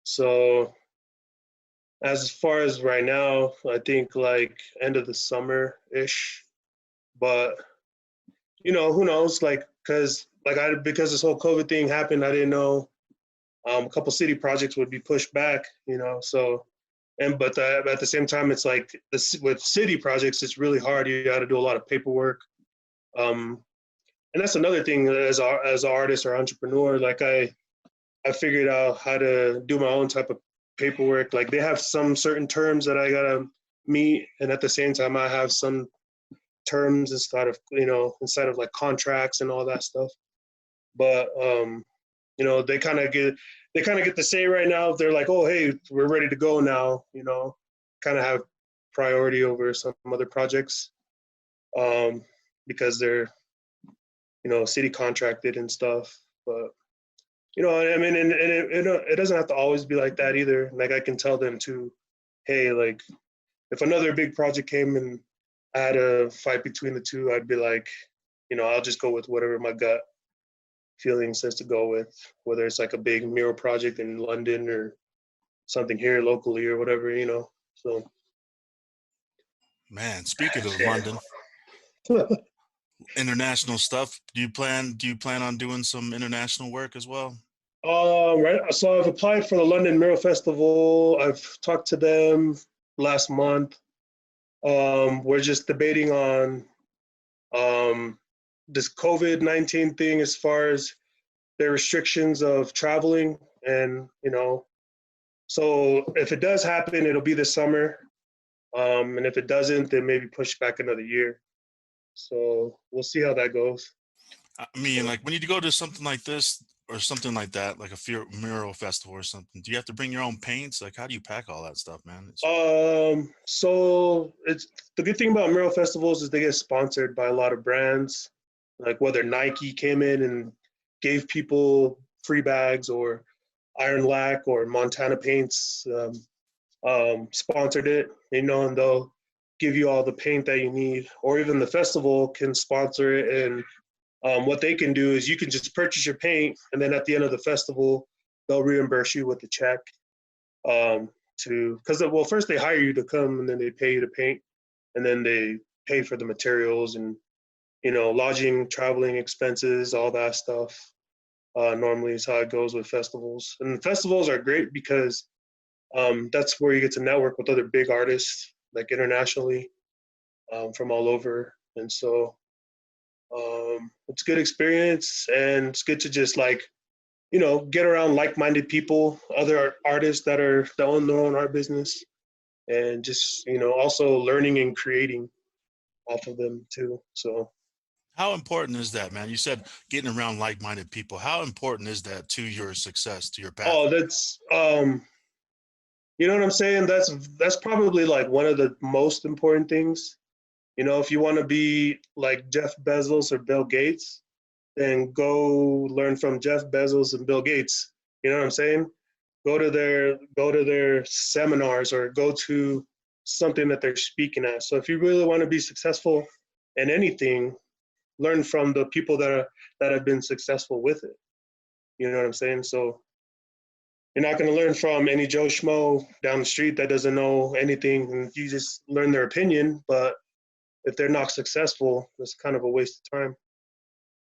S2: So as far as right now, I think like end of the summer-ish. But who knows? Like, because this whole COVID thing happened, I didn't know a couple city projects would be pushed back. So, but at the same time, it's like with city projects, it's really hard. You got to do a lot of paperwork. And that's another thing as an artist or entrepreneur. Like I figured out how to do my own type of paperwork. Like they have some certain terms that I gotta meet, and at the same time, I have some terms instead of like contracts and all that stuff. But they kind of get the say right now. They're like, oh, hey, we're ready to go now. Kind of have priority over some other projects because they're city contracted and stuff. But I mean, and it doesn't have to always be like that either. Like I can tell them too, hey, like if another big project came and I had a fight between the two, I'd be like, I'll just go with whatever my gut feeling says to go with, whether it's like a big mural project in London or something here locally or whatever, So.
S3: Man, speaking of London. International stuff. Do you plan on doing some international work as well?
S2: Right. So I've applied for the London Mural Festival. I've talked to them last month. We're just debating on this COVID-19 thing as far as the restrictions of traveling, and so if it does happen, it'll be this summer. And if it doesn't, then maybe push back another year. So we'll see how that goes.
S3: I mean, like when you go to something like this, or something like that, like a mural festival or something, do you have to bring your own paints? Like, how do you pack all that stuff, man?
S2: So it's the good thing about mural festivals is they get sponsored by a lot of brands, like whether Nike came in and gave people free bags, or Iron Lac or Montana Paints sponsored it, and they'll give you all the paint that you need, or even the festival can sponsor it. And what they can do is you can just purchase your paint, and then at the end of the festival, they'll reimburse you with a check. Because well, first they hire you to come, and then they pay you to paint, and then they pay for the materials and lodging, traveling expenses, all that stuff. Normally is how it goes with festivals, and festivals are great because that's where you get to network with other big artists, like internationally, from all over. And so it's a good experience, and it's good to just get around like-minded people, other artists that own their own art business, and just also learning and creating off of them too. So
S3: how important is that, man? You said getting around like-minded people. How important is that to your success, to your path?
S2: that's you know what I'm saying? That's probably like one of the most important things. If you want to be like Jeff Bezos or Bill Gates, then go learn from Jeff Bezos and Bill Gates. You know what I'm saying? Go to their seminars, or go to something that they're speaking at. So if you really want to be successful in anything, learn from the people that have been successful with it. You know what I'm saying? So you're not going to learn from any Joe Schmo down the street that doesn't know anything, and you just learn their opinion. But if they're not successful, it's kind of a waste of time.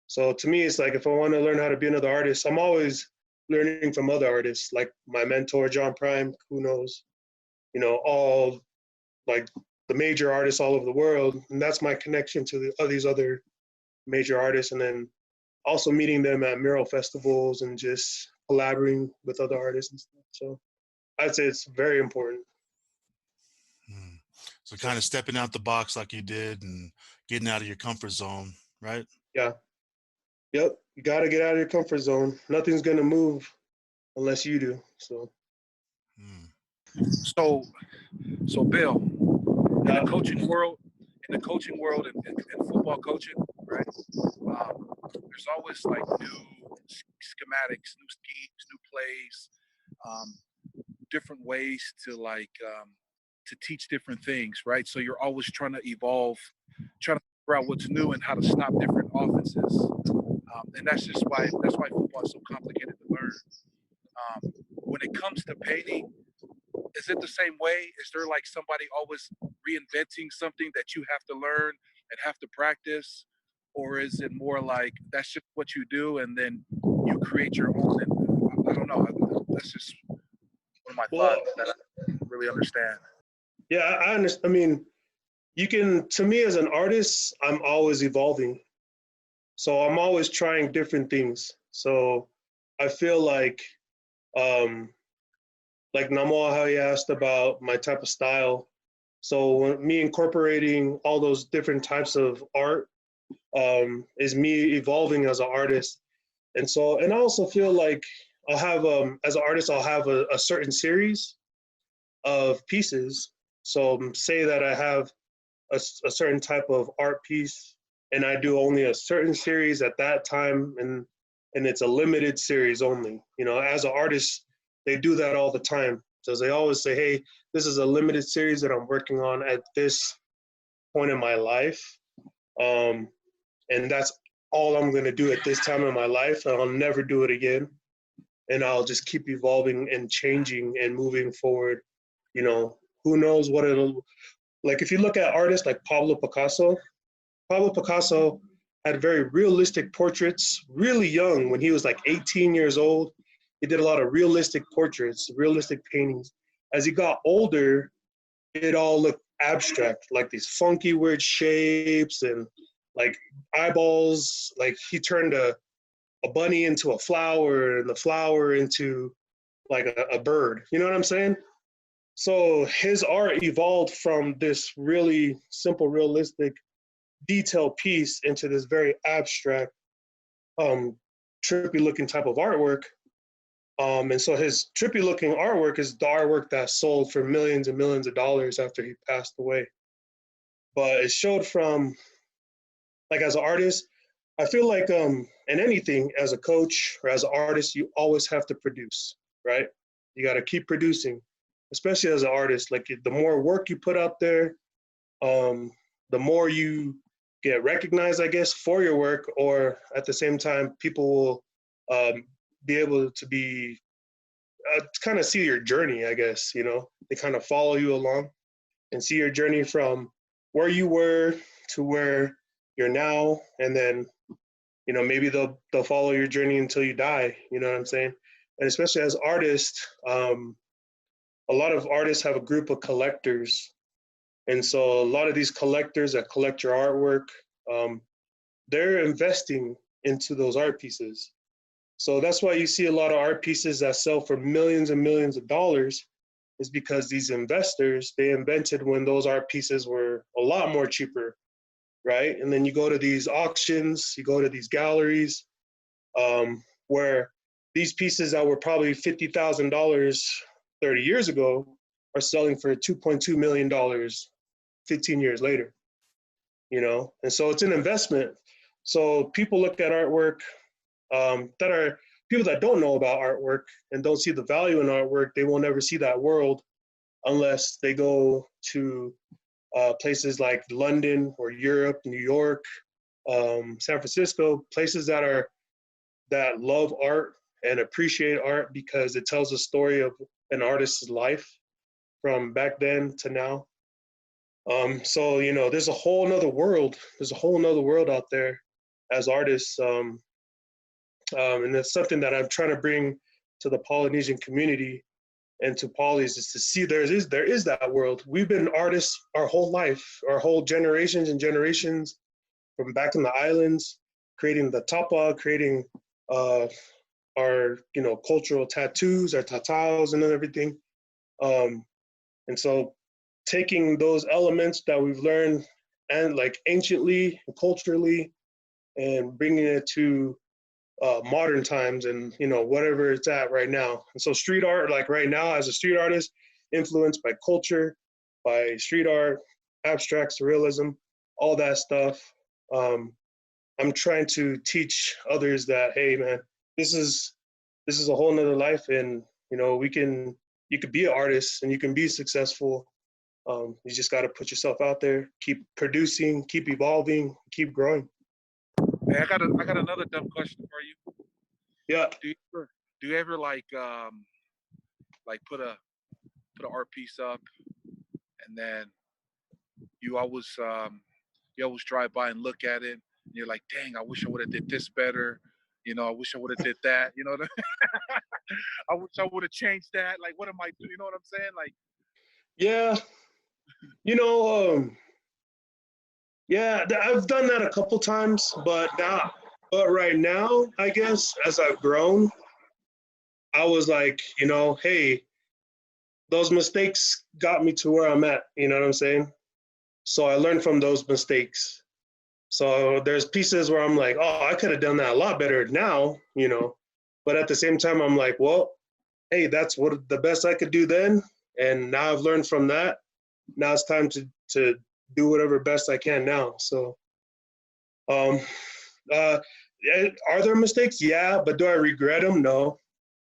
S2: So to me, it's like, if I want to learn how to be another artist, I'm always learning from other artists, like my mentor, John Prime, who knows, all like the major artists all over the world. And that's my connection to these other major artists. And then also meeting them at mural festivals and just collaborating with other artists and stuff. So I'd say it's very important.
S3: So kind of stepping out the box like you did and getting out of your comfort zone, right?
S2: Yeah. Yep. You got to get out of your comfort zone. Nothing's going to move unless you do. So.
S4: So Bill, in the coaching world, and football coaching, right? There's always like new schematics, new schemes, new plays, different ways to to teach different things, right? So you're always trying to evolve, trying to figure out what's new and how to stop different offenses. And that's why football is so complicated to learn. When it comes to painting, is it the same way? Is there like somebody always reinventing something that you have to learn and have to practice? Or is it more like that's just what you do and then you create your own? And I don't know. That's just one of my thoughts that I don't really understand.
S2: Yeah, I understand. I mean, to me as an artist, I'm always evolving. So I'm always trying different things. So I feel like Namoa, how he asked about my type of style. So when me incorporating all those different types of art is me evolving as an artist. And I also feel like I'll have, as an artist, I'll have a certain series of pieces. So say that I have a certain type of art piece, and I do only a certain series at that time, and it's a limited series only. As an artist, they do that all the time. So they always say, hey, this is a limited series that I'm working on at this point in my life. And that's all I'm going to do at this time in my life. And I'll never do it again. And I'll just keep evolving and changing and moving forward. Who knows what it'll, like if you look at artists like Pablo Picasso had very realistic portraits, really young, when he was like 18 years old. He did a lot of realistic portraits, realistic paintings. As he got older, it all looked abstract, like these funky, weird shapes and like eyeballs. Like he turned a bunny into a flower and the flower into like a bird. You know what I'm saying? So his art evolved from this really simple, realistic, detailed piece into this very abstract trippy looking type of artwork. And so his trippy looking artwork is the artwork that sold for millions and millions of dollars after he passed away. But it showed from, like, as an artist, I feel like in anything, as a coach or as an artist, you always have to produce, right? You got to keep producing, especially as an artist. Like, the more work you put out there, the more you get recognized, I guess, for your work, or at the same time, people will be able to be kind of see your journey, I guess, you know, they kind of follow you along and see your journey from where you were to where you're now. And then, you know, maybe they'll follow your journey until you die, you know what I'm saying? And especially as artists, a lot of artists have a group of collectors. And so a lot of these collectors that collect your artwork, they're investing into those art pieces. So that's why you see a lot of art pieces that sell for millions and millions of dollars, is because these investors, they invented when those art pieces were a lot more cheaper, right? And then you go to these auctions, you go to these galleries, where these pieces that were probably $50,000 30 years ago are selling for $2.2 million 15 years later, you know? And so it's an investment. So people look at artwork, that are people that don't know about artwork and don't see the value in artwork. They will never see that world unless they go to places like London or Europe, New York, San Francisco, places that love art and appreciate art because it tells a story of an artist's life from back then to now. So, you know, there's a whole nother world. There's a whole nother world out there as artists. And that's something that I'm trying to bring to the Polynesian community and to Polys, is to see there is that world. We've been artists our whole life, our whole generations and generations, from back in the islands, creating the tapa, creating our, you know, cultural tattoos, our tataos and everything. And so taking those elements that we've learned and like anciently and culturally and bringing it to modern times and, you know, whatever it's at right now. And so street art, like right now as a street artist, influenced by culture, by street art, abstract surrealism, all that stuff. I'm trying to teach others that, hey man, this is a whole nother life, and you know, you could be an artist and you can be successful. You just got to put yourself out there, keep producing, keep evolving, keep growing.
S4: Hey, I got another dumb question for you.
S2: Yeah.
S4: Do you ever like put an art piece up, and then you always drive by and look at it, and you're like, dang, I wish I would have did this better. You know, I wish I would have did that. You know what I mean? I wish I would have changed that. Like, what am I doing? You know what I'm saying? Like,
S2: yeah, you know, yeah, I've done that a couple times, but right now, I guess, as I've grown, I was like, you know, hey, those mistakes got me to where I'm at, you know what I'm saying? So I learned from those mistakes. So there's pieces where I'm like, oh, I could have done that a lot better now, you know, but at the same time, I'm like, well, hey, that's what the best I could do then. And now I've learned from that. Now it's time to do whatever best I can now. So, are there mistakes? Yeah, but do I regret them? No,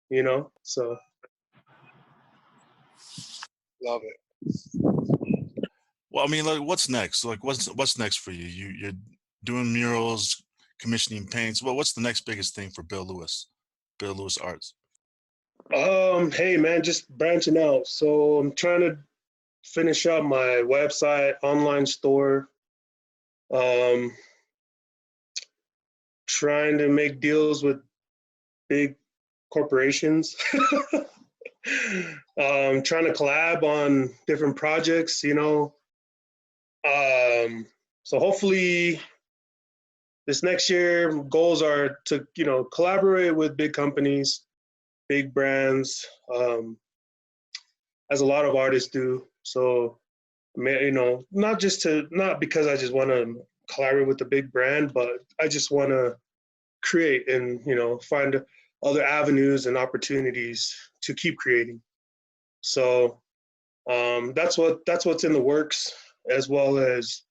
S2: you know, so.
S4: love it.
S3: Well, I mean, like, what's next? Like, what's next for you? You're doing murals, commissioning paints. Well, what's the next biggest thing for Bill Lewis Arts?
S2: Hey man, just branching out. So I'm trying to finish up my website, online store. Trying to make deals with big corporations. Trying to collab on different projects, you know. So hopefully this next year, goals are to, you know, collaborate with big companies, big brands, as a lot of artists do. So, you know, not because I just want to collaborate with the big brand, but I just want to create and, you know, find other avenues and opportunities to keep creating. So that's what's in the works, as well as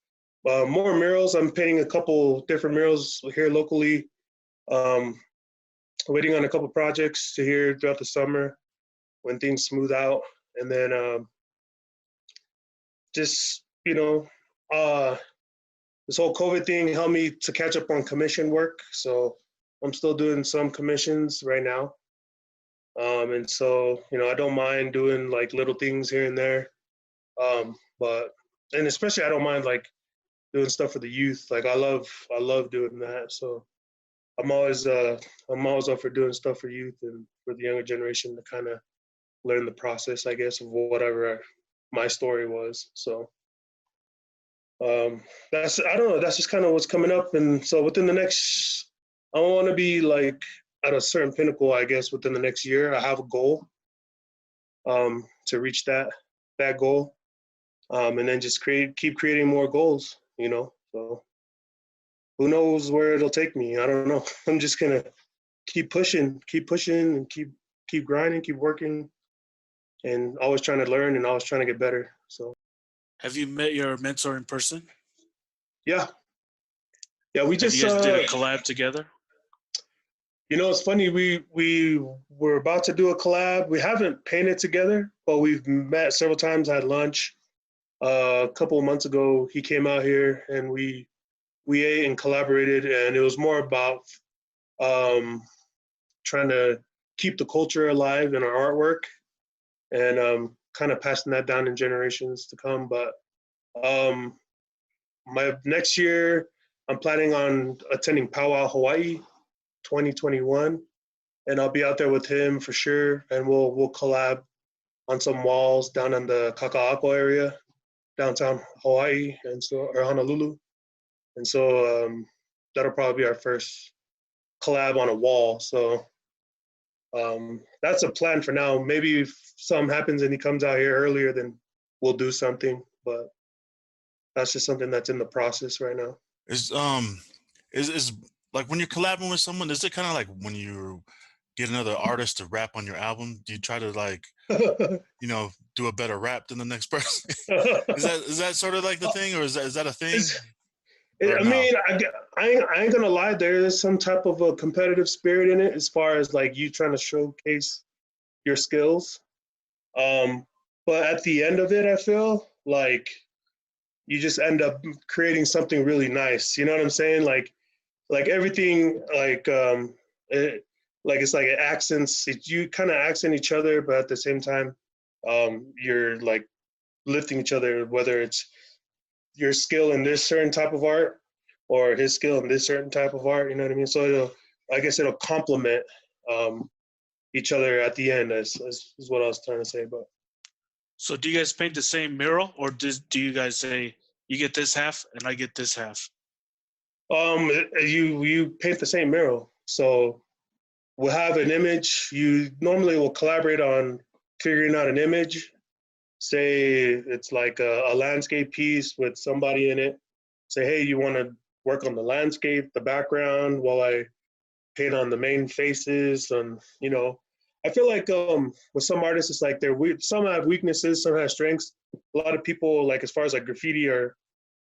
S2: more murals. I'm painting a couple different murals here locally. Waiting on a couple projects to hear throughout the summer when things smooth out, and then just, you know, this whole COVID thing helped me to catch up on commission work. So I'm still doing some commissions right now. And so, you know, I don't mind doing like little things here and there. And especially I don't mind like doing stuff for the youth. Like I love doing that. So I'm always up for doing stuff for youth and for the younger generation to kind of learn the process, I guess, of whatever my story was. So that's, I don't know, that's just kind of what's coming up. And so within the next, I want to be like at a certain pinnacle, I guess, within the next year. I have a goal to reach that goal, and then just keep creating more goals, you know. So who knows where it'll take me? I don't know. I'm just gonna keep pushing and keep grinding, keep working, and always trying to learn and always trying to get better. So
S1: Have you met your mentor in person?
S2: yeah, we just
S1: you guys did a collab together?
S2: You know, it's funny, we were about to do a collab. We haven't painted together, but we've met several times, had lunch. A couple of months ago, he came out here and we ate and collaborated, and it was more about trying to keep the culture alive in our artwork and kind of passing that down in generations to come. But my next year, I'm planning on attending Powwow Hawaii 2021, and I'll be out there with him for sure, and we'll collab on some walls down in the Kaka'ako area, downtown Hawaii, and so, or Honolulu. And so that'll probably be our first collab on a wall. So that's a plan for now. Maybe if something happens and he comes out here earlier, then we'll do something, but that's just something that's in the process right now.
S3: Is like when you're collabing with someone, is it kind of like when you get another artist to rap on your album, do you try to like, you know, do a better rap than the next person? is that sort of like the thing, or is that a thing?
S2: I mean, I ain't gonna lie, there is some type of a competitive spirit in it as far as like you trying to showcase your skills. But at the end of it, I feel like you just end up creating something really nice. You know what I'm saying? Like everything, it's like it accents, you kind of accent each other, but at the same time, you're like lifting each other, whether it's your skill in this certain type of art or his skill in this certain type of art, you know what I mean? So it'll complement each other at the end, is what I was trying to say. But
S1: so do you guys paint the same mural, or do you guys say you get this half and I get this half?
S2: You paint the same mural. So we'll have an image. You normally will collaborate on figuring out an image. Say it's like a landscape piece with somebody in it. Say, hey, you want to work on the landscape, the background, while I paint on the main faces. And, you know, I feel like with some artists, it's like some have weaknesses, some have strengths. A lot of people, like as far as like graffiti, are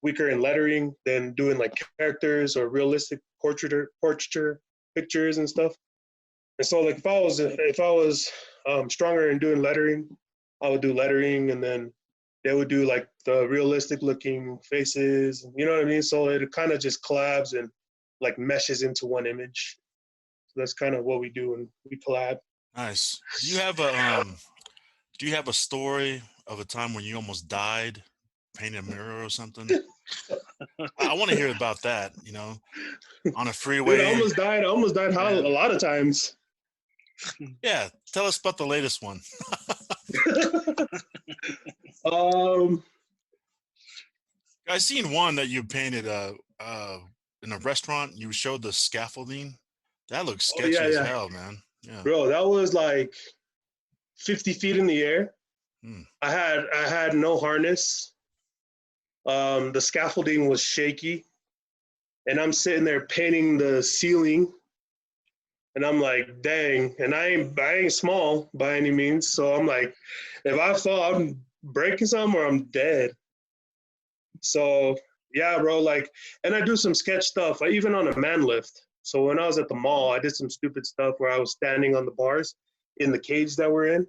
S2: weaker in lettering than doing like characters or realistic portraiture pictures and stuff. And so like if I was stronger in doing lettering, I would do lettering, and then they would do like the realistic looking faces, you know what I mean? So it kind of just collabs and like meshes into one image. So that's kind of what we do when we collab.
S3: Nice. Do you have a story of a time when you almost died painting a mural or something? I want to hear about that, you know, on a freeway.
S2: Dude, I almost died a lot of times.
S3: Yeah, tell us about the latest one. I seen one that you painted in a restaurant. You showed the scaffolding. That looks sketchy as hell, man. Yeah,
S2: bro, that was like 50 feet in the air. I had no harness. The scaffolding was shaky, and I'm sitting there painting the ceiling And I'm like, dang. And I ain't small by any means. So I'm like, if I fall, I'm breaking something or I'm dead. So yeah, bro, like, and I do some sketch stuff, even on a man lift. So when I was at the mall, I did some stupid stuff where I was standing on the bars in the cage that we're in,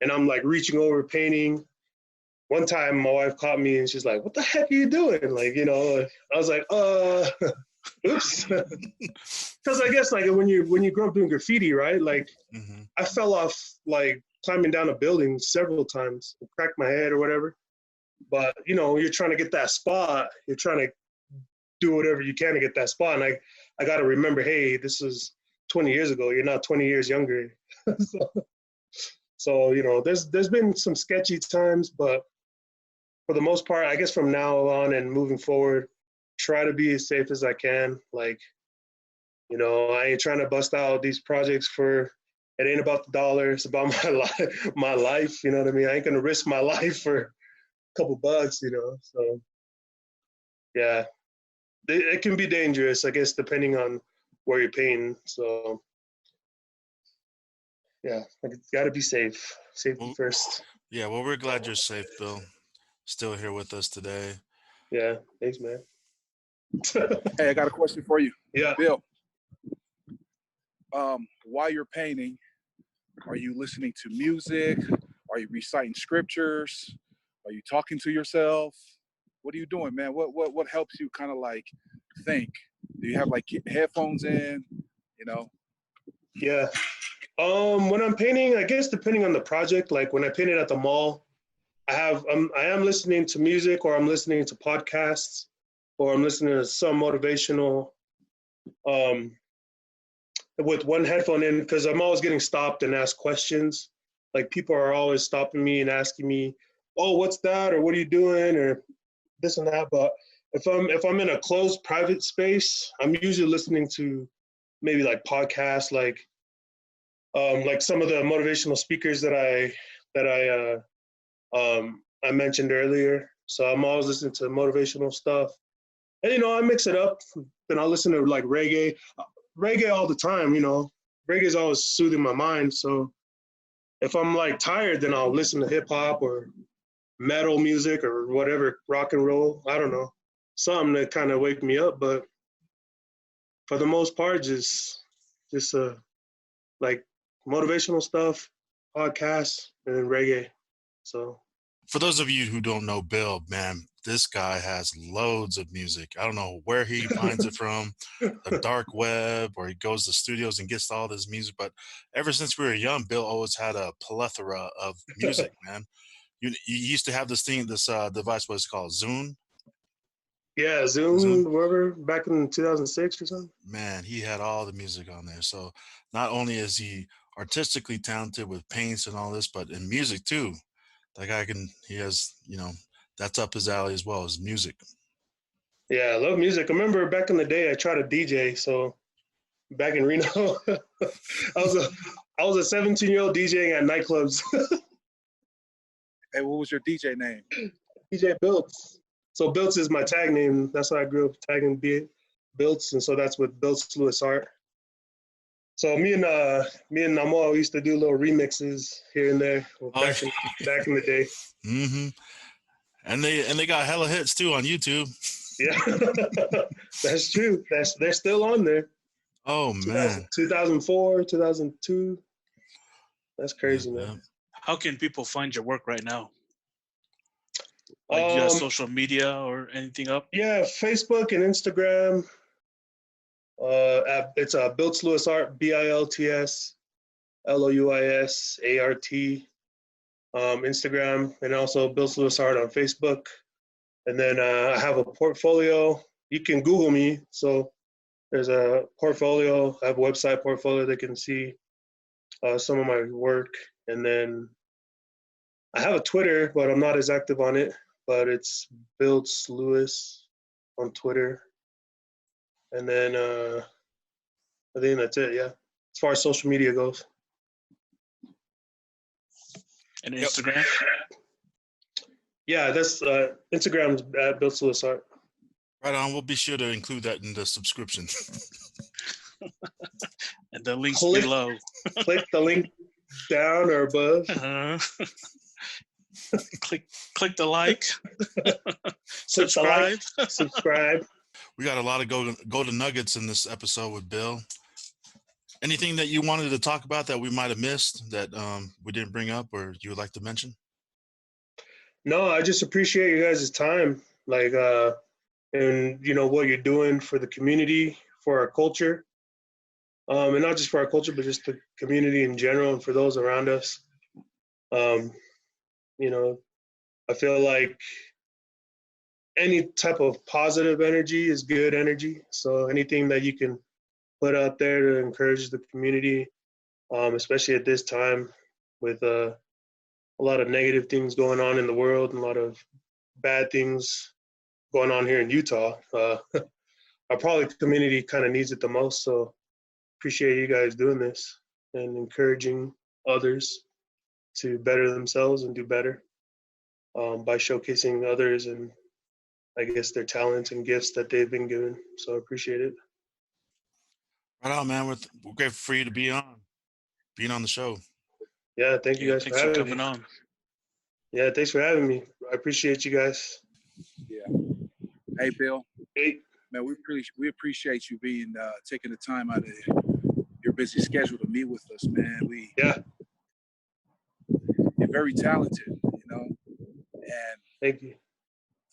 S2: and I'm like reaching over painting. One time my wife caught me and she's like, "What the heck are you doing?" Like, you know, I was like, oops. Because I guess like when you grow up doing graffiti, right? Like I fell off like climbing down a building several times, cracked my head or whatever. But you know, you're trying to get that spot. You're trying to do whatever you can to get that spot. And I got to remember, hey, this is 20 years ago. You're not 20 years younger. So you know, there's been some sketchy times, but for the most part, I guess from now on and moving forward, try to be as safe as I can. Like, you know, I ain't trying to bust out these projects for. It ain't about the dollar. It's about my life. My life. You know what I mean? I ain't gonna risk my life for a couple bucks. You know. So, yeah, it can be dangerous, I guess, depending on where you're painting. So, yeah, it's got to be safe. Safety first.
S3: Yeah, well, we're glad you're safe, Bill. Still here with us today.
S2: Yeah, thanks, man.
S4: Hey, I got a question for you.
S2: Yeah.
S4: Bill, while you're painting, are you listening to music? Are you reciting scriptures? Are you talking to yourself? What are you doing, man? What helps you kind of like think? Do you have like headphones in? You know?
S2: Yeah. When I'm painting, I guess depending on the project, like when I painted at the mall, I am listening to music, or I'm listening to podcasts, or I'm listening to some motivational with one headphone in, because I'm always getting stopped and asked questions. Like people are always stopping me and asking me, "Oh, what's that?" or "What are you doing?" or this and that. But if I'm in a closed private space, I'm usually listening to maybe like podcasts, like some of the motivational speakers that I mentioned earlier. So I'm always listening to motivational stuff, and you know I mix it up. Then I'll listen to like reggae all the time. You know, reggae is always soothing my mind. So if I'm like tired, then I'll listen to hip hop or metal music or whatever, rock and roll. I don't know, something that kind of wake me up. But for the most part, just like motivational stuff, podcasts, and then reggae. So
S3: for those of you who don't know Bill, man, this guy has loads of music. I don't know where he finds it from, the dark web, or he goes to studios and gets all this music. But ever since we were young, Bill always had a plethora of music, man. You used to have this device, what's called Zune.
S2: Yeah, Zune, whatever, back in 2006 or something.
S3: Man, he had all the music on there. So not only is he artistically talented with paints and all this, but in music too. That guy he has, you know, that's up his alley as well as music.
S2: Yeah, I love music. I remember back in the day, I tried to DJ. So back in Reno, I was a 17-year-old DJing at nightclubs.
S4: Hey, what was your DJ name?
S2: DJ Biltz. So Biltz is my tag name. That's how I grew up tagging Biltz, and so that's with Biltz Lewis Art. So me and Namo used to do little remixes here and there back in the day.
S3: Mm-hmm. And they got hella hits too on YouTube.
S2: Yeah, that's true. They're still on there.
S3: Oh man,
S2: 2004, 2002. That's crazy,
S3: yeah,
S2: man.
S1: How can people find your work right now? Like, do you have social media or anything up?
S2: Yeah, Facebook and Instagram. It's Biltz Lewis Art, BILTS LOUIS ART. Instagram, and also Biltz Lewis Art on Facebook. And then I have a portfolio. You can Google me. So there's a portfolio. I have a website portfolio. They can see some of my work. And then I have a Twitter, but I'm not as active on it. But it's Biltz Lewis on Twitter. And then I think that's it. Yeah, as far as social media goes.
S1: And Instagram?
S2: Yeah, that's Instagram's at Biltz Lewis Art.
S3: Right on. We'll be sure to include that in the subscription.
S1: And the links
S2: Click-
S1: below.
S2: Click the link down or above.
S1: Click the like.
S2: Subscribe.
S1: Subscribe.
S2: Subscribe.
S3: We got a lot of golden nuggets in this episode with Bill. Anything that you wanted to talk about that we might have missed that we didn't bring up or you would like to mention?
S2: No, I just appreciate you guys' time. Like, and you know what you're doing for the community, for our culture, and not just for our culture, but just the community in general and for those around us. You know, I feel like any type of positive energy is good energy. So anything that you can put out there to encourage the community, especially at this time with a lot of negative things going on in the world and a lot of bad things going on here in Utah. Our probably community kind of needs it the most. So appreciate you guys doing this and encouraging others to better themselves and do better by showcasing others and I guess their talents and gifts that they've been given. So I appreciate it.
S3: Right on, man. We're grateful for you to being on the show.
S2: Yeah, thank you guys
S1: Thanks
S2: for
S1: for
S2: having
S1: coming
S2: me.
S1: on.
S2: Yeah, thanks for having me. I appreciate you guys.
S4: Yeah. Hey, Bill.
S2: Hey,
S4: Man, we appreciate you being taking the time out of your busy schedule to meet with us, man.
S2: yeah,
S4: You're very talented, you know, and
S2: thank you.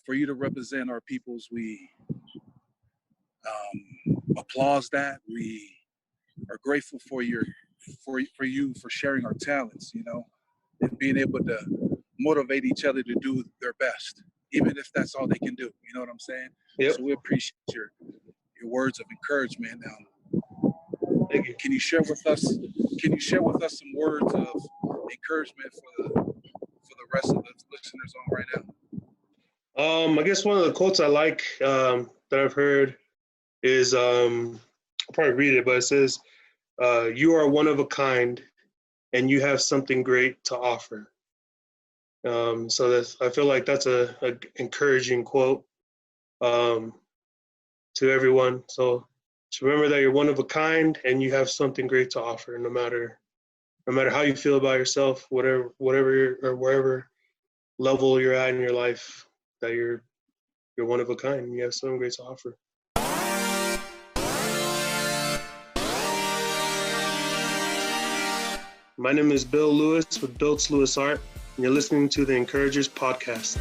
S4: for you to represent our peoples, we applaud that. We are grateful for you for sharing our talents, you know, and being able to motivate each other to do their best, even if that's all they can do. You know what I'm saying?
S2: Yep.
S4: So we appreciate your words of encouragement.
S2: Thank you.
S4: Can you share with us some words of encouragement for the rest of the listeners on right now?
S2: I guess one of the quotes I like that I've heard is I'll probably read it, but it says, "You are one of a kind, and you have something great to offer." So I feel like that's a encouraging quote to everyone. So just remember that you're one of a kind, and you have something great to offer. No matter how you feel about yourself, wherever level you're at in your life, that you're one of a kind, and you have something great to offer. My name is Bill Lewis with Builds Lewis Art, and you're listening to the Encouragers Podcast.